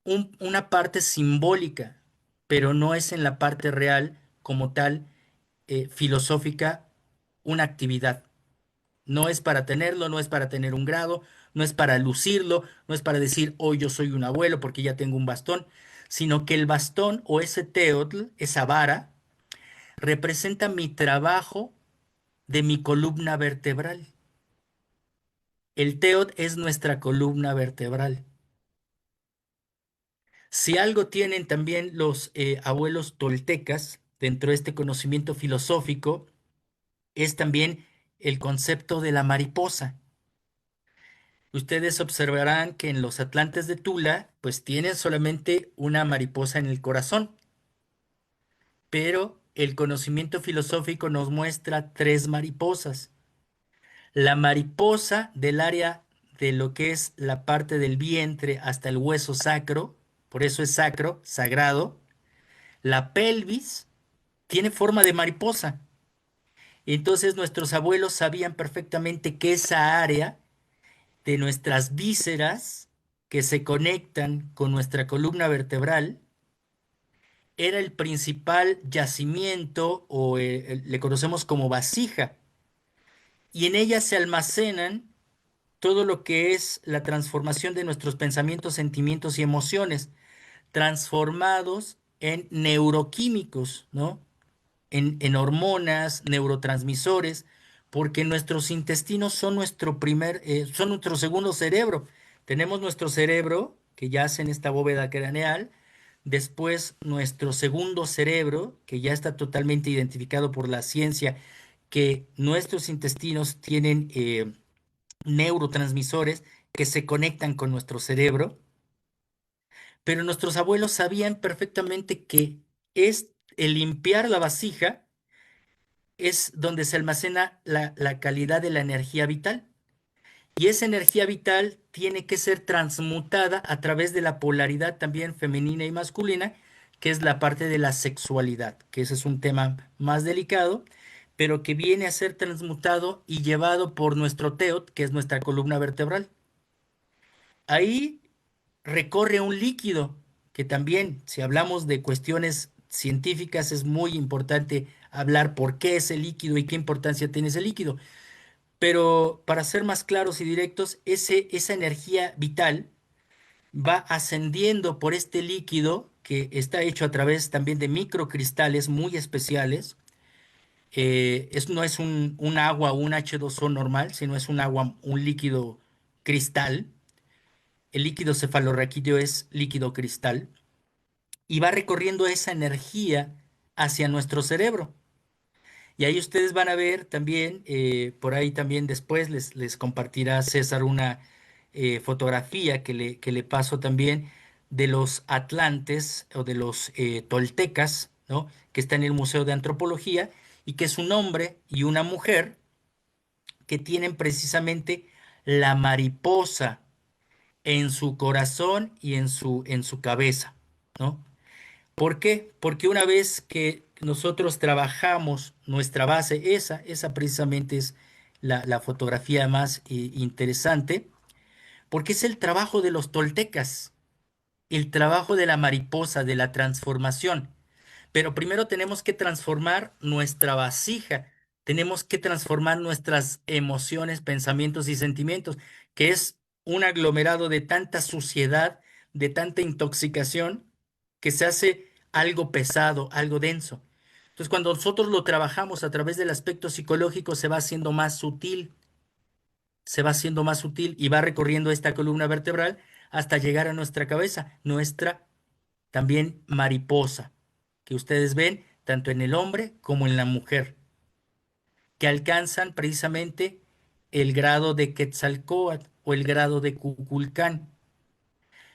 una parte simbólica, pero no es en la parte real como tal, filosófica, una actividad. No es para tenerlo, no es para tener un grado, no es para lucirlo, no es para decir, hoy yo soy un abuelo porque ya tengo un bastón, sino que el bastón o ese teotl, esa vara, representa mi trabajo de mi columna vertebral. El teot es nuestra columna vertebral. Si algo tienen también los abuelos toltecas dentro de este conocimiento filosófico, es también el concepto de la mariposa. Ustedes observarán que en los atlantes de Tula, pues tienen solamente una mariposa en el corazón, pero el conocimiento filosófico nos muestra tres mariposas. La mariposa del área de lo que es la parte del vientre hasta el hueso sacro, por eso es sacro, sagrado. La pelvis tiene forma de mariposa. Entonces nuestros abuelos sabían perfectamente que esa área de nuestras vísceras que se conectan con nuestra columna vertebral era el principal yacimiento o le conocemos como vasija. Y en ella se almacenan todo lo que es la transformación de nuestros pensamientos, sentimientos y emociones, transformados en neuroquímicos, ¿no? En hormonas, neurotransmisores, porque nuestros intestinos son son nuestro segundo cerebro. Tenemos nuestro cerebro, que yace en esta bóveda craneal, después nuestro segundo cerebro, que ya está totalmente identificado por la ciencia, que nuestros intestinos tienen neurotransmisores que se conectan con nuestro cerebro, pero nuestros abuelos sabían perfectamente que es el limpiar la vasija es donde se almacena la calidad de la energía vital. Y esa energía vital tiene que ser transmutada a través de la polaridad también femenina y masculina, que es la parte de la sexualidad, que ese es un tema más delicado, pero que viene a ser transmutado y llevado por nuestro teot, que es nuestra columna vertebral. Ahí recorre un líquido, que también, si hablamos de cuestiones científicas, es muy importante hablar por qué es el líquido y qué importancia tiene ese líquido. Pero para ser más claros y directos, esa energía vital va ascendiendo por este líquido que está hecho a través también de microcristales muy especiales. No es un agua o un H2O normal, sino es un agua, un líquido cristal. El líquido cefalorraquídeo es líquido cristal y va recorriendo esa energía hacia nuestro cerebro. Y ahí ustedes van a ver también, por ahí también después les compartirá César una fotografía que le paso también de los atlantes o de los toltecas, ¿no? Que está en el Museo de Antropología y que es un hombre y una mujer que tienen precisamente la mariposa en su corazón y en su cabeza, ¿no? ¿Por qué? Porque una vez que nosotros trabajamos nuestra base, esa precisamente es la fotografía más interesante, porque es el trabajo de los toltecas, el trabajo de la mariposa, de la transformación. Pero primero tenemos que transformar nuestra vasija, tenemos que transformar nuestras emociones, pensamientos y sentimientos, que es un aglomerado de tanta suciedad, de tanta intoxicación, que se hace algo pesado, algo denso. Entonces, cuando nosotros lo trabajamos a través del aspecto psicológico, se va haciendo más sutil, se va haciendo más sutil y va recorriendo esta columna vertebral hasta llegar a nuestra cabeza, nuestra también mariposa, que ustedes ven tanto en el hombre como en la mujer, que alcanzan precisamente el grado de Quetzalcóatl o el grado de Cuculcán.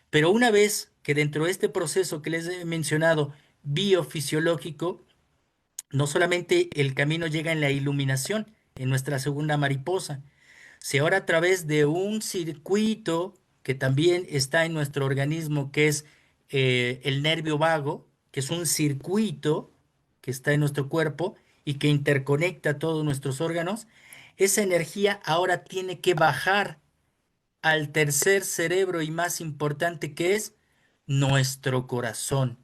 Pero una vez que dentro de este proceso que les he mencionado, biofisiológico, no solamente el camino llega en la iluminación, en nuestra segunda mariposa, si ahora a través de un circuito que también está en nuestro organismo, que es el nervio vago, que es un circuito que está en nuestro cuerpo y que interconecta todos nuestros órganos, esa energía ahora tiene que bajar al tercer cerebro y más importante que es nuestro corazón.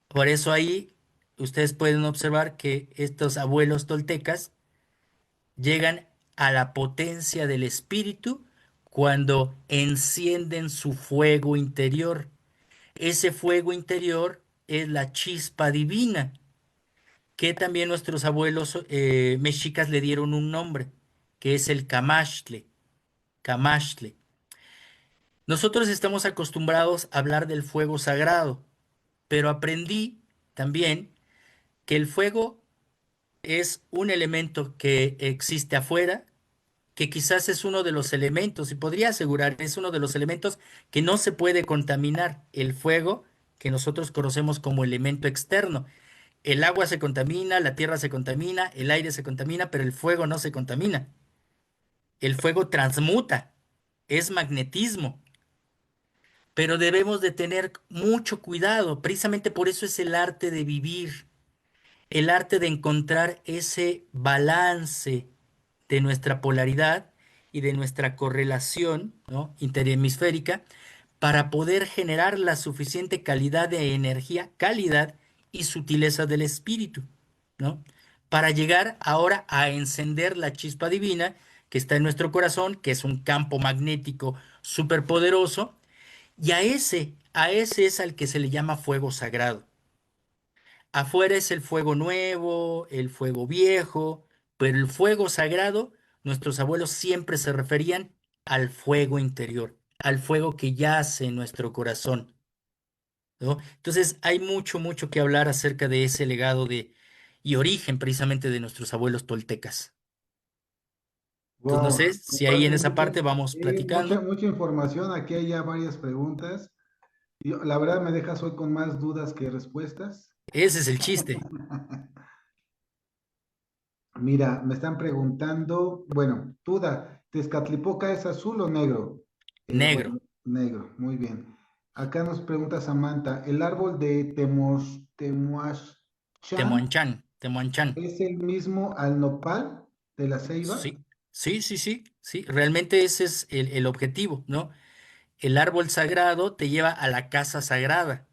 Por eso ahí ustedes pueden observar que estos abuelos toltecas llegan a la potencia del espíritu cuando encienden su fuego interior. Ese fuego interior es la chispa divina, que también nuestros abuelos mexicas le dieron un nombre, que es el camaxtle. Camaxtle. Nosotros estamos acostumbrados a hablar del fuego sagrado, pero aprendí también que el fuego es un elemento que existe afuera, que quizás es uno de los elementos, y podría asegurar, es uno de los elementos que no se puede contaminar. El fuego, que nosotros conocemos como elemento externo. El agua se contamina, la tierra se contamina, el aire se contamina, pero el fuego no se contamina. El fuego transmuta, es magnetismo, pero debemos de tener mucho cuidado. Precisamente por eso es el arte de vivir, el arte de encontrar ese balance de nuestra polaridad y de nuestra correlación, ¿no?, interhemisférica, para poder generar la suficiente calidad de energía, calidad y sutileza del espíritu, ¿no? Para llegar ahora a encender la chispa divina que está en nuestro corazón, que es un campo magnético superpoderoso, y a ese es al que se le llama fuego sagrado. Afuera es el fuego nuevo, el fuego viejo, pero el fuego sagrado, nuestros abuelos siempre se referían al fuego interior, al fuego que yace en nuestro corazón, ¿no? Entonces hay mucho, mucho que hablar acerca de ese legado y origen precisamente de nuestros abuelos toltecas. Entonces no Wow, sé si ahí en comparte esa mucha, parte vamos mucha, platicando. mucha información. Aquí hay ya varias preguntas. La verdad me dejas hoy con más dudas que respuestas. Ese es el chiste, Mira, me están preguntando, bueno, Tuda, ¿Tezcatlipoca es azul o negro? negro, Bueno, negro, muy bien. Acá nos pregunta Samantha, ¿el árbol de Temoaschán Temoanchan, Temoanchan. es el mismo al nopal de la ceiba? Sí, sí, sí, sí, sí, realmente ese es el objetivo, ¿no? El árbol sagrado te lleva a la casa sagrada,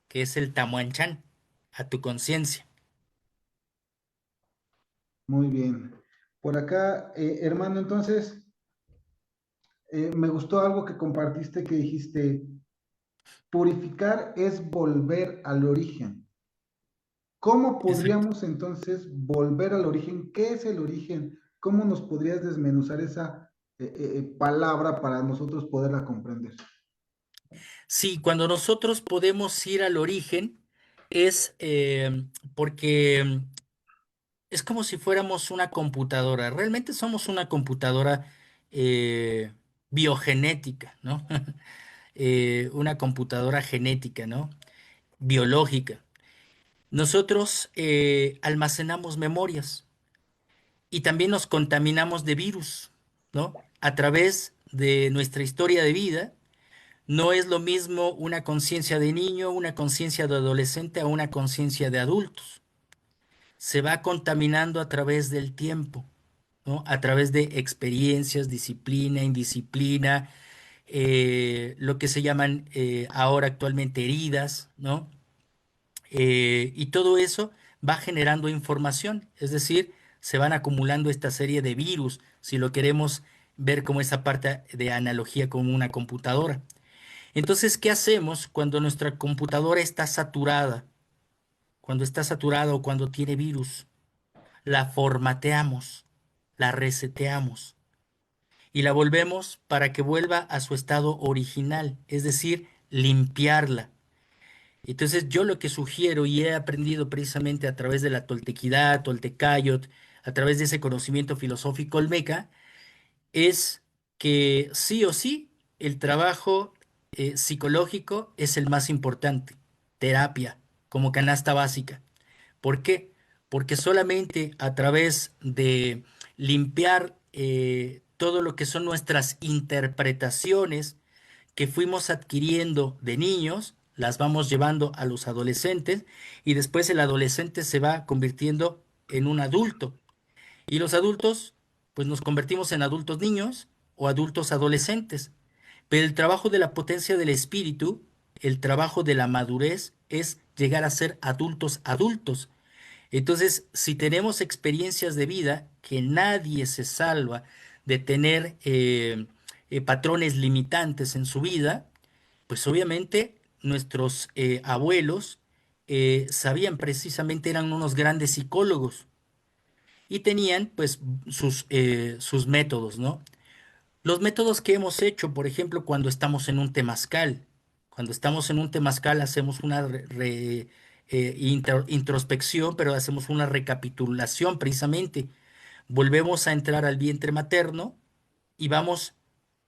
que es el Tamuanchán, a tu conciencia. Muy bien. Por acá, hermano, entonces, me gustó algo que compartiste que dijiste, purificar es volver al origen. ¿Cómo Exacto. podríamos entonces volver al origen? ¿Qué es el origen? ¿Cómo nos podrías desmenuzar esa palabra para nosotros poderla comprender? Sí, cuando nosotros podemos ir al origen es porque es como si fuéramos una computadora. Realmente somos una computadora eh, biogenética, ¿no? Una computadora genética, ¿no? Biológica. Nosotros almacenamos memorias y también nos contaminamos de virus, ¿no? A través de nuestra historia de vida, no es lo mismo una conciencia de niño, una conciencia de adolescente a una conciencia de adultos. Se va contaminando a través del tiempo, ¿no? A través de experiencias, disciplina, indisciplina, lo que se llaman ahora actualmente heridas, ¿no? Y todo eso va generando información, es decir, se van acumulando esta serie de virus, si lo queremos ver como esa parte de analogía con una computadora. Entonces, ¿qué hacemos cuando nuestra computadora está saturada? Cuando está saturada o cuando tiene virus, la formateamos, la reseteamos y la volvemos para que vuelva a su estado original, es decir, limpiarla. Entonces yo lo que sugiero y he aprendido precisamente a través de la toltequidad, toltecayot, a través de ese conocimiento filosófico olmeca, es que sí o sí el trabajo psicológico es el más importante, terapia, como canasta básica. ¿Por qué? Porque solamente a través de limpiar todo lo que son nuestras interpretaciones, que fuimos adquiriendo de niños, las vamos llevando a los adolescentes y después el adolescente se va convirtiendo en un adulto. Y los adultos, pues nos convertimos en adultos niños o adultos adolescentes. Pero el trabajo de la potencia del espíritu, el trabajo de la madurez es llegar a ser adultos adultos. Entonces, si tenemos experiencias de vida, que nadie se salva de tener patrones limitantes en su vida, pues obviamente nuestros abuelos sabían precisamente, eran unos grandes psicólogos y tenían pues sus métodos, ¿no? Los métodos que hemos hecho, por ejemplo, cuando estamos en un temazcal. Cuando estamos en un temazcal hacemos una introspección, pero hacemos una recapitulación precisamente. Volvemos a entrar al vientre materno y vamos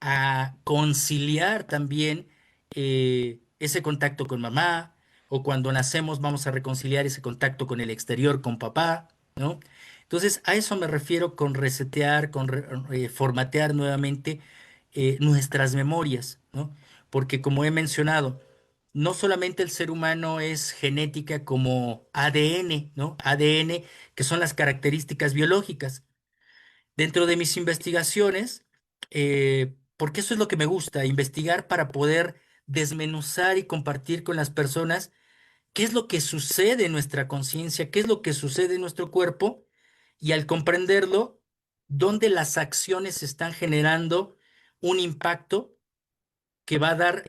a conciliar también ese contacto con mamá, o cuando nacemos vamos a reconciliar ese contacto con el exterior, con papá, ¿no? Entonces, a eso me refiero con resetear, con formatear nuevamente nuestras memorias, ¿no? Porque como he mencionado, no solamente el ser humano es genética como ADN, ¿no? ADN, que son las características biológicas. Dentro de mis investigaciones, porque eso es lo que me gusta, investigar para poder desmenuzar y compartir con las personas qué es lo que sucede en nuestra conciencia, qué es lo que sucede en nuestro cuerpo, y al comprenderlo, dónde las acciones están generando un impacto que va a dar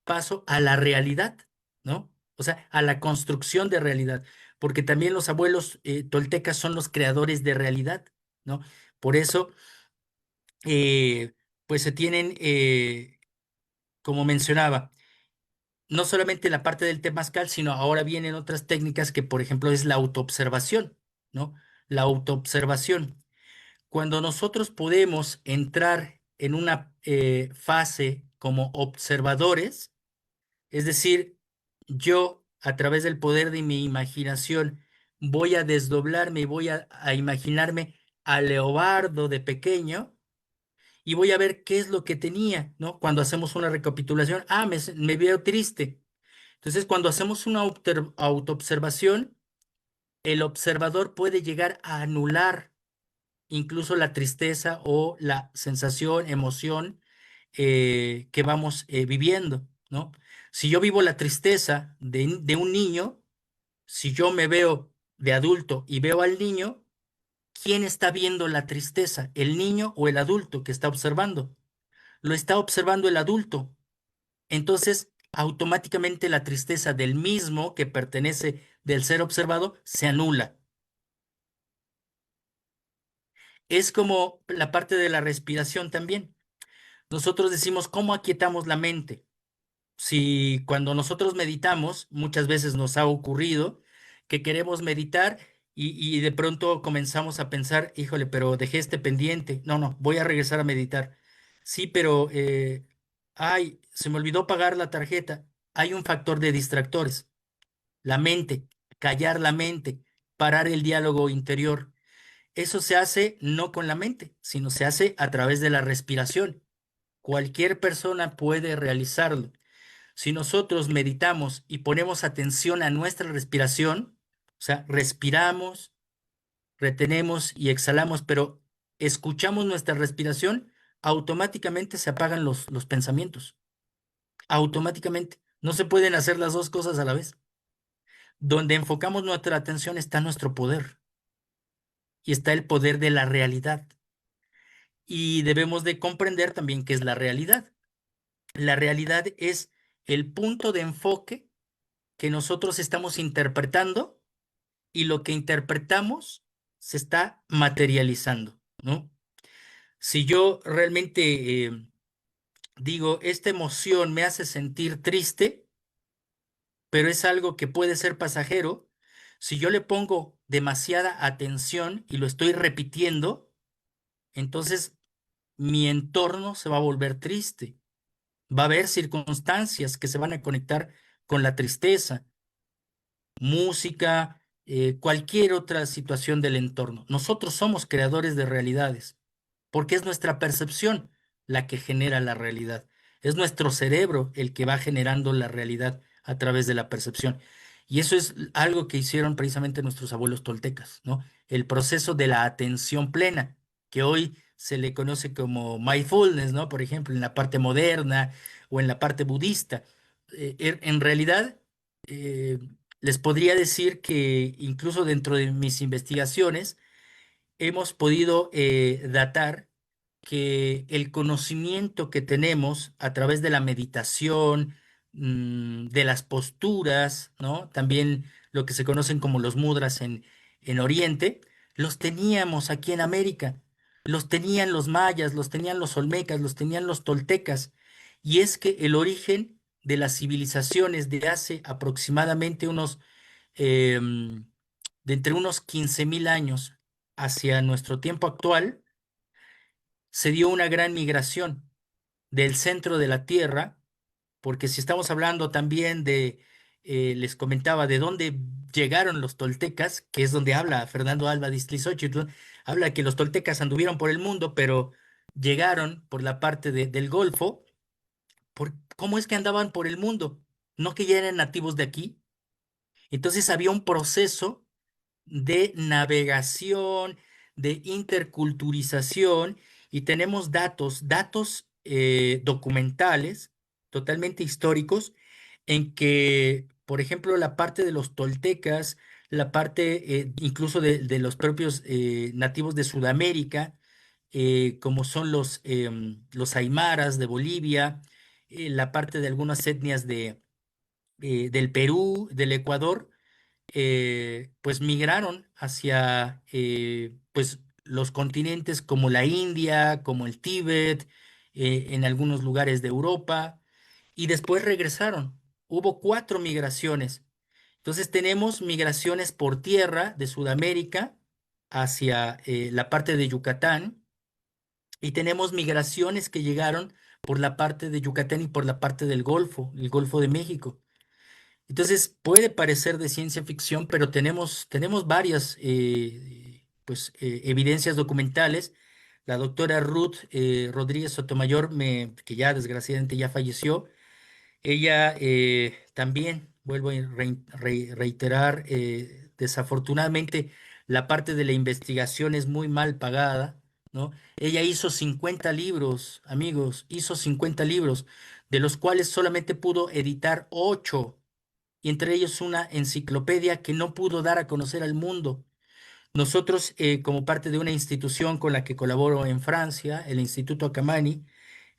paso a la realidad, ¿no? O sea, a la construcción de realidad, porque también los abuelos toltecas son los creadores de realidad, ¿no? Por eso, eh, pues se tienen, como mencionaba, no solamente la parte del temazcal, sino ahora vienen otras técnicas que, por ejemplo, es la autoobservación, ¿no? La autoobservación. Cuando nosotros podemos entrar en una fase como observadores, es decir, yo a través del poder de mi imaginación voy a desdoblarme y voy a imaginarme a Leobardo de pequeño y voy a ver qué es lo que tenía, ¿no? Cuando hacemos una recapitulación, me veo triste. Entonces, cuando hacemos una autoobservación, el observador puede llegar a anular incluso la tristeza o la sensación, emoción que vamos viviendo, ¿no? Si yo vivo la tristeza de un niño, si yo me veo de adulto y veo al niño, ¿quién está viendo la tristeza? ¿El niño o el adulto que está observando? Lo está observando el adulto. Entonces, automáticamente la tristeza del mismo que pertenece del ser observado se anula. Es como la parte de la respiración también. Nosotros decimos, ¿cómo aquietamos la mente? Si cuando nosotros meditamos, muchas veces nos ha ocurrido que queremos meditar y de pronto comenzamos a pensar, híjole, pero dejé este pendiente. No, no, voy a regresar a meditar. Sí, pero, ay, se me olvidó pagar la tarjeta. Hay un factor de distractores. La mente, callar la mente, parar el diálogo interior. Eso se hace no con la mente, sino se hace a través de la respiración. Cualquier persona puede realizarlo. Si nosotros meditamos y ponemos atención a nuestra respiración, o sea, respiramos, retenemos y exhalamos, pero escuchamos nuestra respiración, automáticamente se apagan los pensamientos. Automáticamente. No se pueden hacer las dos cosas a la vez. Donde enfocamos nuestra atención está nuestro poder y está el poder de la realidad. Y debemos de comprender también qué es la realidad. La realidad es el punto de enfoque que nosotros estamos interpretando, y lo que interpretamos se está materializando, ¿no? Si yo realmente digo, esta emoción me hace sentir triste, pero es algo que puede ser pasajero, si yo le pongo demasiada atención y lo estoy repitiendo, entonces mi entorno se va a volver triste. Va a haber circunstancias que se van a conectar con la tristeza, música, cualquier otra situación del entorno. Nosotros somos creadores de realidades, porque es nuestra percepción la que genera la realidad. Es nuestro cerebro el que va generando la realidad a través de la percepción. Y eso es algo que hicieron precisamente nuestros abuelos toltecas, ¿no? El proceso de la atención plena, que hoy se le conoce como mindfulness, ¿no? Por ejemplo, en la parte moderna o en la parte budista. En realidad, eh, les podría decir que incluso dentro de mis investigaciones hemos podido datar que el conocimiento que tenemos a través de la meditación, de las posturas, ¿no? También lo que se conocen como los mudras en Oriente, los teníamos aquí en América. Los tenían los mayas, los tenían los olmecas, los tenían los toltecas. Y es que el origen de las civilizaciones de hace aproximadamente em, de entre unos 15.000 años hacia nuestro tiempo actual, se dio una gran migración del centro de la Tierra, porque si estamos hablando también les comentaba de dónde llegaron los toltecas, que es donde habla Fernando Alba de Iztlizóchitl, habla que los toltecas anduvieron por el mundo, pero llegaron por la parte del Golfo. ¿Cómo es que andaban por el mundo? ¿No que ya eran nativos de aquí? Entonces había un proceso de navegación, de interculturización, y tenemos datos documentales, totalmente históricos, en que, por ejemplo, la parte de los toltecas, la parte incluso de los propios nativos de Sudamérica, como son los aymaras de Bolivia, la parte de algunas etnias del Perú, del Ecuador, pues migraron hacia pues los continentes como la India, como el Tíbet, en algunos lugares de Europa, y después regresaron. Hubo 4 migraciones. Entonces tenemos migraciones por tierra de Sudamérica hacia la parte de Yucatán, y tenemos migraciones que llegaron por la parte de Yucatán y por la parte del Golfo, el Golfo de México. Entonces, puede parecer de ciencia ficción, pero tenemos varias pues, evidencias documentales. La doctora Ruth Rodríguez Sotomayor, que ya desgraciadamente ya falleció, ella también, vuelvo a reiterar, desafortunadamente la parte de la investigación es muy mal pagada, ¿no? Ella hizo 50 libros, amigos, hizo 50 libros, de los cuales solamente pudo editar 8, y entre ellos una enciclopedia que no pudo dar a conocer al mundo. Nosotros, como parte de una institución con la que colaboro en Francia, el Instituto Akamani,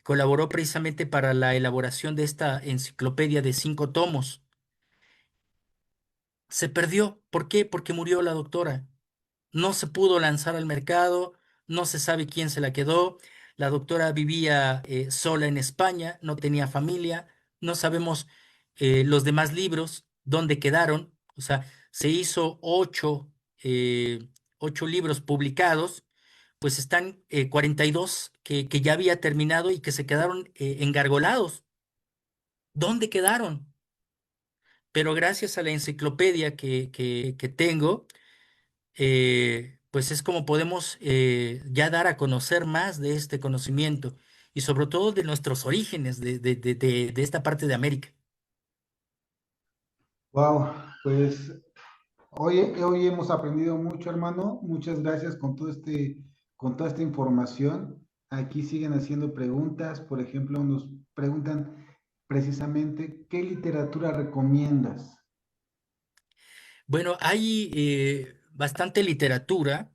colaboró precisamente para la elaboración de esta enciclopedia de 5 tomos. Se perdió. ¿Por qué? Porque murió la doctora. No se pudo lanzar al mercado, no se sabe quién se la quedó. La doctora vivía sola en España, no tenía familia, no sabemos los demás libros dónde quedaron. O sea, se hizo 8 libros publicados, pues están 42 que ya había terminado y que se quedaron engargolados. ¿Dónde quedaron? Pero gracias a la enciclopedia que tengo, pues es como podemos ya dar a conocer más de este conocimiento y sobre todo de nuestros orígenes de esta parte de América. Wow, pues hoy hemos aprendido mucho, hermano. Muchas gracias con toda esta información. Aquí siguen haciendo preguntas. Por ejemplo, nos preguntan precisamente, ¿qué literatura recomiendas? Bueno, hay bastante literatura.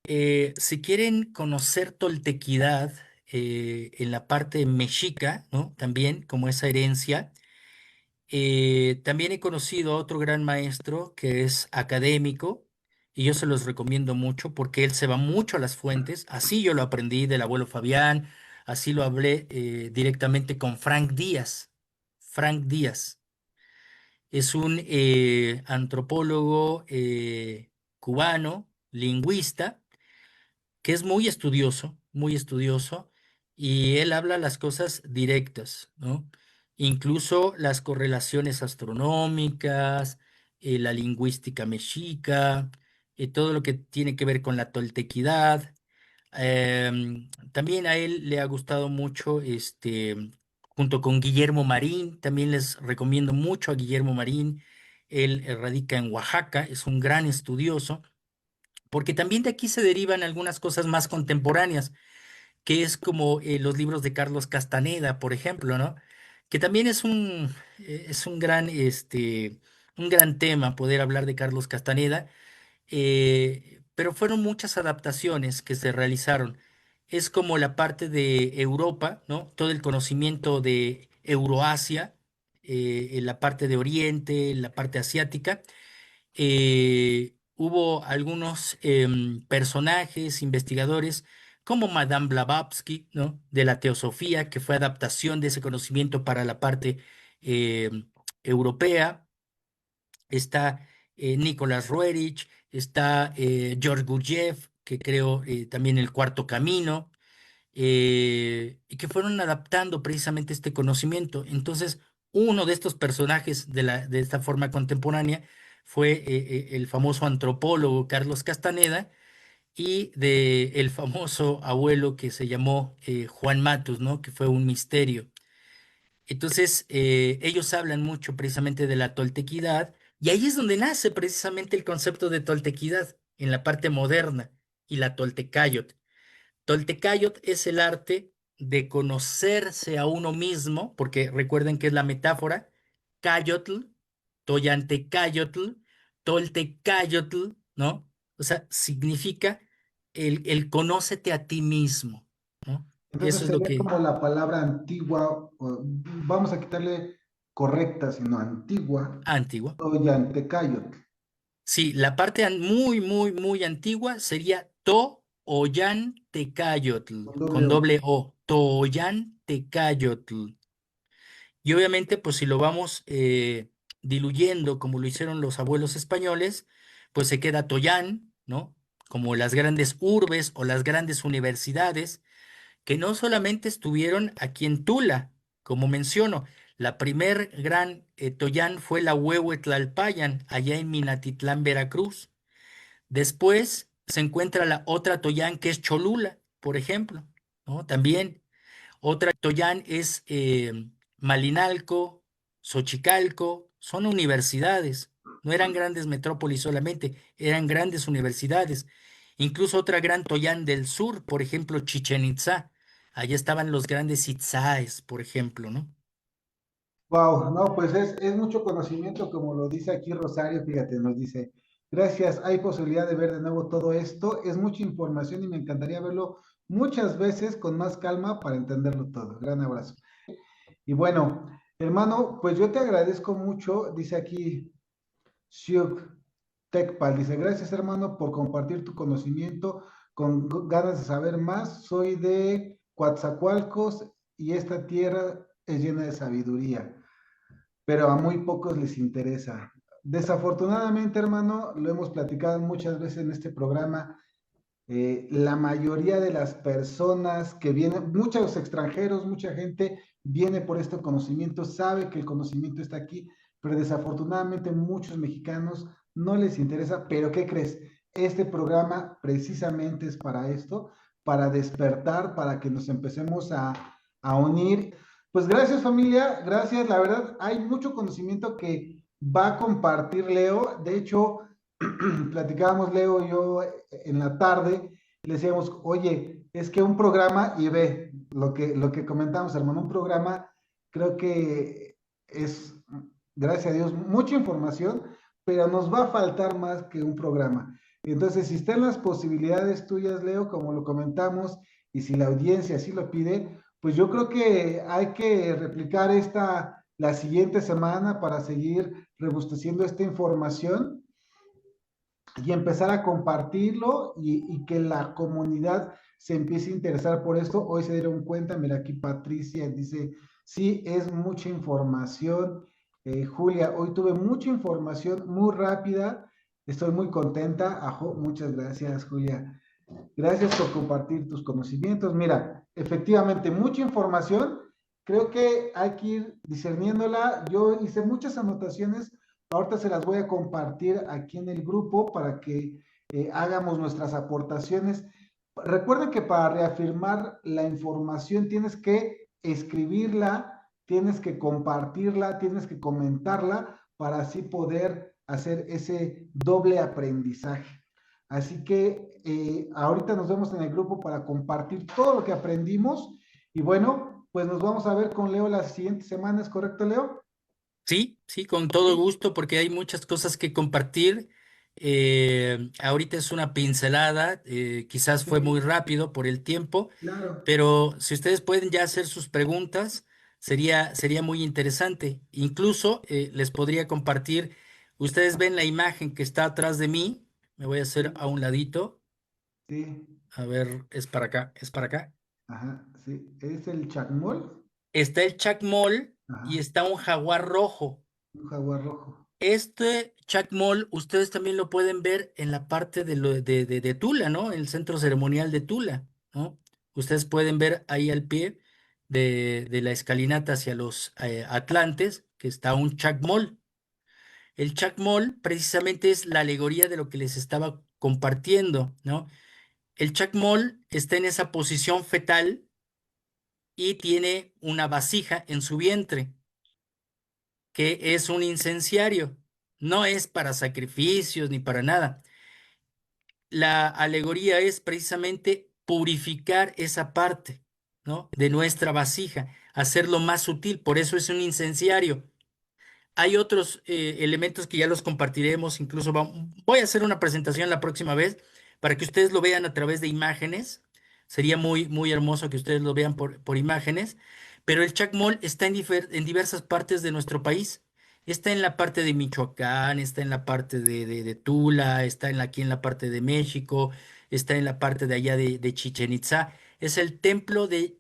Si quieren conocer toltequidad en la parte mexica, ¿no? También como esa herencia. También he conocido a otro gran maestro que es académico, y yo se los recomiendo mucho porque él se va mucho a las fuentes. Así yo lo aprendí del abuelo Fabián, así lo hablé directamente con Frank Díaz. Frank Díaz es un antropólogo cubano, lingüista, que es muy estudioso, y él habla las cosas directas, ¿no? Incluso las correlaciones astronómicas, la lingüística mexica, todo lo que tiene que ver con la toltequidad. También a él le ha gustado mucho, junto con Guillermo Marín, también les recomiendo mucho a Guillermo Marín. Él radica en Oaxaca, es un gran estudioso, porque también de aquí se derivan algunas cosas más contemporáneas, que es como los libros de Carlos Castaneda, por ejemplo, ¿no? Que también es un gran un gran tema poder hablar de Carlos Castaneda, pero fueron muchas adaptaciones que se realizaron. Es como la parte de Europa, ¿no? Todo el conocimiento de Euroasia, en la parte de Oriente, la parte asiática. Hubo algunos personajes, investigadores, como Madame Blavatsky, ¿no? De la teosofía, que fue adaptación de ese conocimiento para la parte europea. Está Nicolás Roerich, está George Gurdjieff, que creó también El Cuarto Camino, y que fueron adaptando precisamente este conocimiento. Entonces, uno de estos personajes de esta forma contemporánea fue el famoso antropólogo Carlos Castaneda y de el famoso abuelo que se llamó Juan Matus, ¿no? Que fue un misterio. Entonces, ellos hablan mucho precisamente de la toltequidad, y ahí es donde nace precisamente el concepto de toltequidad, en la parte moderna, y la toltecayot. Toltecayot es el arte de conocerse a uno mismo, porque recuerden que es la metáfora, cayotl, toyantecayotl, toltecayotl, ¿no? O sea, significa el conócete a ti mismo, ¿no? Entonces Eso es lo sería que como la palabra antigua, vamos a quitarle correcta, sino antigua, antigua. Toyantecayotl, Sí, la parte muy, muy, muy antigua sería To-Oyan-Tecayotl, con doble con O. doble O, To-Oyan-Tecayotl. Y obviamente, pues si lo vamos diluyendo como lo hicieron los abuelos españoles, pues se queda Toyán, ¿no? Como las grandes urbes o las grandes universidades, que no solamente estuvieron aquí en Tula, como menciono, la primer gran Toyán fue la Huehuetlalpayan, allá en Minatitlán, Veracruz. Después se encuentra la otra Toyán que es Cholula, por ejemplo, ¿no? También otra Toyán es Malinalco, Xochicalco, son universidades, no eran grandes metrópolis solamente, eran grandes universidades. Incluso otra gran Toyán del sur, por ejemplo, Chichen Itzá, allá estaban los grandes Itzáes, por ejemplo, ¿no? Wow, no, pues es mucho conocimiento, como lo dice aquí Rosario, fíjate, nos dice, gracias, hay posibilidad de ver de nuevo todo esto, es mucha información y me encantaría verlo muchas veces con más calma para entenderlo todo. Gran abrazo. Y bueno, hermano, pues yo te agradezco mucho, dice aquí Siuk Tecpal, dice, gracias hermano por compartir tu conocimiento con ganas de saber más. Soy de Coatzacoalcos y esta tierra es llena de sabiduría, pero a muy pocos les interesa. Desafortunadamente, hermano, lo hemos platicado muchas veces en este programa, la mayoría de las personas que vienen, muchos extranjeros, mucha gente viene por este conocimiento, sabe que el conocimiento está aquí, pero desafortunadamente muchos mexicanos no les interesa. Pero ¿qué crees? Este programa precisamente es para esto, para despertar, para que nos empecemos a unir. Pues gracias familia, gracias, la verdad hay mucho conocimiento que va a compartir Leo. De hecho, platicábamos Leo y yo en la tarde, le decíamos, oye, es que un programa, y ve lo que comentamos, hermano, un programa, creo que es, gracias a Dios, mucha información, pero nos va a faltar más que un programa. Entonces, si están las posibilidades tuyas, Leo, como lo comentamos, y si la audiencia así lo pide, pues yo creo que hay que replicar la siguiente semana para seguir robusteciendo esta información y empezar a compartirlo y que la comunidad se empiece a interesar por esto. Hoy se dieron cuenta, mira aquí Patricia dice, sí, es mucha información. Julia, hoy tuve mucha información muy rápida, estoy muy contenta. Ajo, muchas gracias, Julia. Gracias por compartir tus conocimientos. Mira, efectivamente, mucha información. Creo que hay que ir discerniéndola. Yo hice muchas anotaciones. Ahorita se las voy a compartir aquí en el grupo para que hagamos nuestras aportaciones. Recuerden que para reafirmar la información tienes que escribirla, tienes que compartirla, tienes que comentarla para así poder hacer ese doble aprendizaje. Así que ahorita nos vemos en el grupo para compartir todo lo que aprendimos. Y bueno, pues nos vamos a ver con Leo la siguiente semana, ¿es correcto, Leo? Sí, sí, con todo gusto, porque hay muchas cosas que compartir. Ahorita es una pincelada, quizás fue muy Sí, rápido por el tiempo, claro, pero si ustedes pueden ya hacer sus preguntas, sería muy interesante. Incluso les podría compartir, ustedes ven la imagen que está atrás de mí, me voy a hacer a sí, un ladito, sí, a ver, es para acá, es para acá. ajá, sí. ¿Es el chacmol? Está el chacmol y Ajá, está un jaguar rojo. un jaguar rojo. Este Chacmol, ustedes también lo pueden ver en la parte de Tula, ¿no? En el centro ceremonial de Tula, ¿no? Ustedes pueden ver ahí al pie de la escalinata hacia los Atlantes, que está un Chacmol. El Chacmol precisamente es la alegoría de lo que les estaba compartiendo, ¿no? El Chacmol está en esa posición fetal y tiene una vasija en su vientre, que es un incenciario. No es para sacrificios ni para nada. La alegoría es precisamente purificar esa parte, ¿no? De nuestra vasija, hacerlo más sutil. Por eso es un incenciario. Hay otros elementos que ya los compartiremos, incluso voy a hacer una presentación la próxima vez para que ustedes lo vean a través de imágenes. Sería muy hermoso que ustedes lo vean por imágenes, pero el Chacmol está en diversas partes de nuestro país. Está en la parte de Michoacán, está en la parte de Tula, está aquí en la parte de México, está en la parte de allá de Chichen Itzá. Es el templo de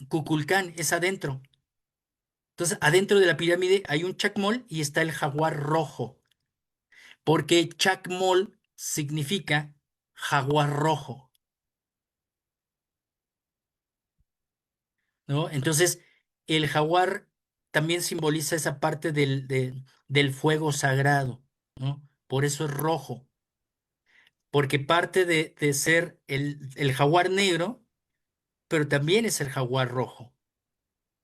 Kukulcán, es adentro. Entonces, adentro de la pirámide hay un chacmol y está el jaguar rojo, porque chacmol significa jaguar rojo, ¿no? Entonces, el jaguar también simboliza esa parte del fuego sagrado, ¿no? Por eso es rojo, porque parte de ser el jaguar negro, pero también es el jaguar rojo.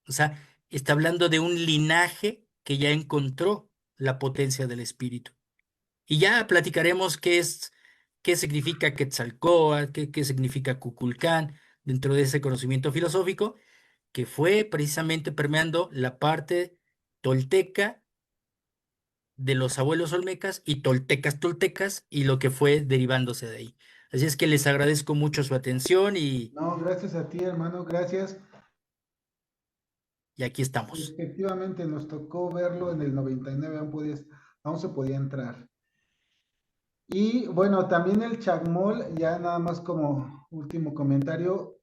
O sea, está hablando de un linaje que ya encontró la potencia del espíritu. Y ya platicaremos qué significa Quetzalcóatl, qué significa Kukulcán dentro de ese conocimiento filosófico que fue precisamente permeando la parte tolteca de los abuelos olmecas y toltecas y lo que fue derivándose de ahí. Así es que les agradezco mucho su atención No, gracias a ti, hermano, gracias. y aquí estamos. Efectivamente, nos tocó verlo en el 99, aún se podía entrar. Y bueno, también el chacmol, ya nada más como último comentario,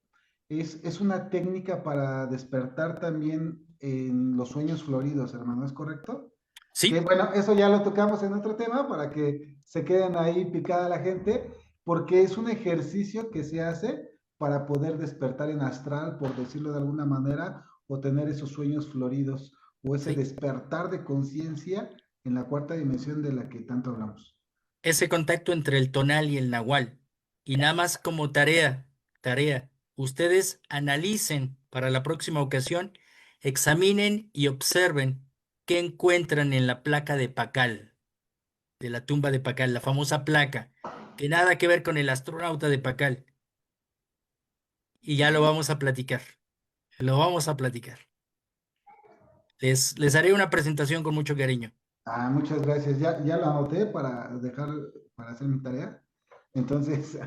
es una técnica para despertar también en los sueños floridos, hermano, ¿es correcto? Que Sí, bueno, eso ya lo tocamos en otro tema para que se queden ahí picada la gente, porque es un ejercicio que se hace para poder despertar en astral, por decirlo de alguna manera, o tener esos sueños floridos, o ese sí. despertar de conciencia en la cuarta dimensión de la que tanto hablamos. Ese contacto entre el tonal y el nahual. Y nada más como tarea, ustedes analicen para la próxima ocasión, examinen y observen qué encuentran en la placa de Pacal, de la tumba de Pacal, la famosa placa, que nada que ver con el astronauta de Pacal. Y ya lo vamos a platicar, lo vamos a platicar. Les haré una presentación con mucho cariño. Ah, muchas gracias. Ya lo anoté para dejar, para hacer mi tarea. Entonces,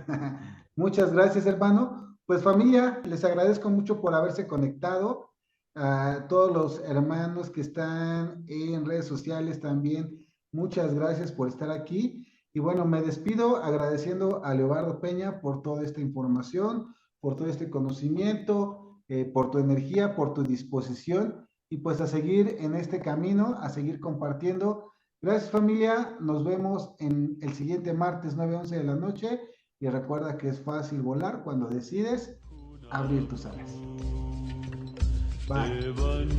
muchas gracias, hermano. Pues familia, les agradezco mucho por haberse conectado. A todos los hermanos que están en redes sociales también, muchas gracias por estar aquí. Y bueno, me despido agradeciendo a Leobardo Peña por toda esta información, por todo este conocimiento, por tu energía, por tu disposición y pues a seguir en este camino, a seguir compartiendo. Gracias familia, nos vemos en el siguiente martes 9:11 de la noche y recuerda que es fácil volar cuando decides abrir tus alas. Bye. Devan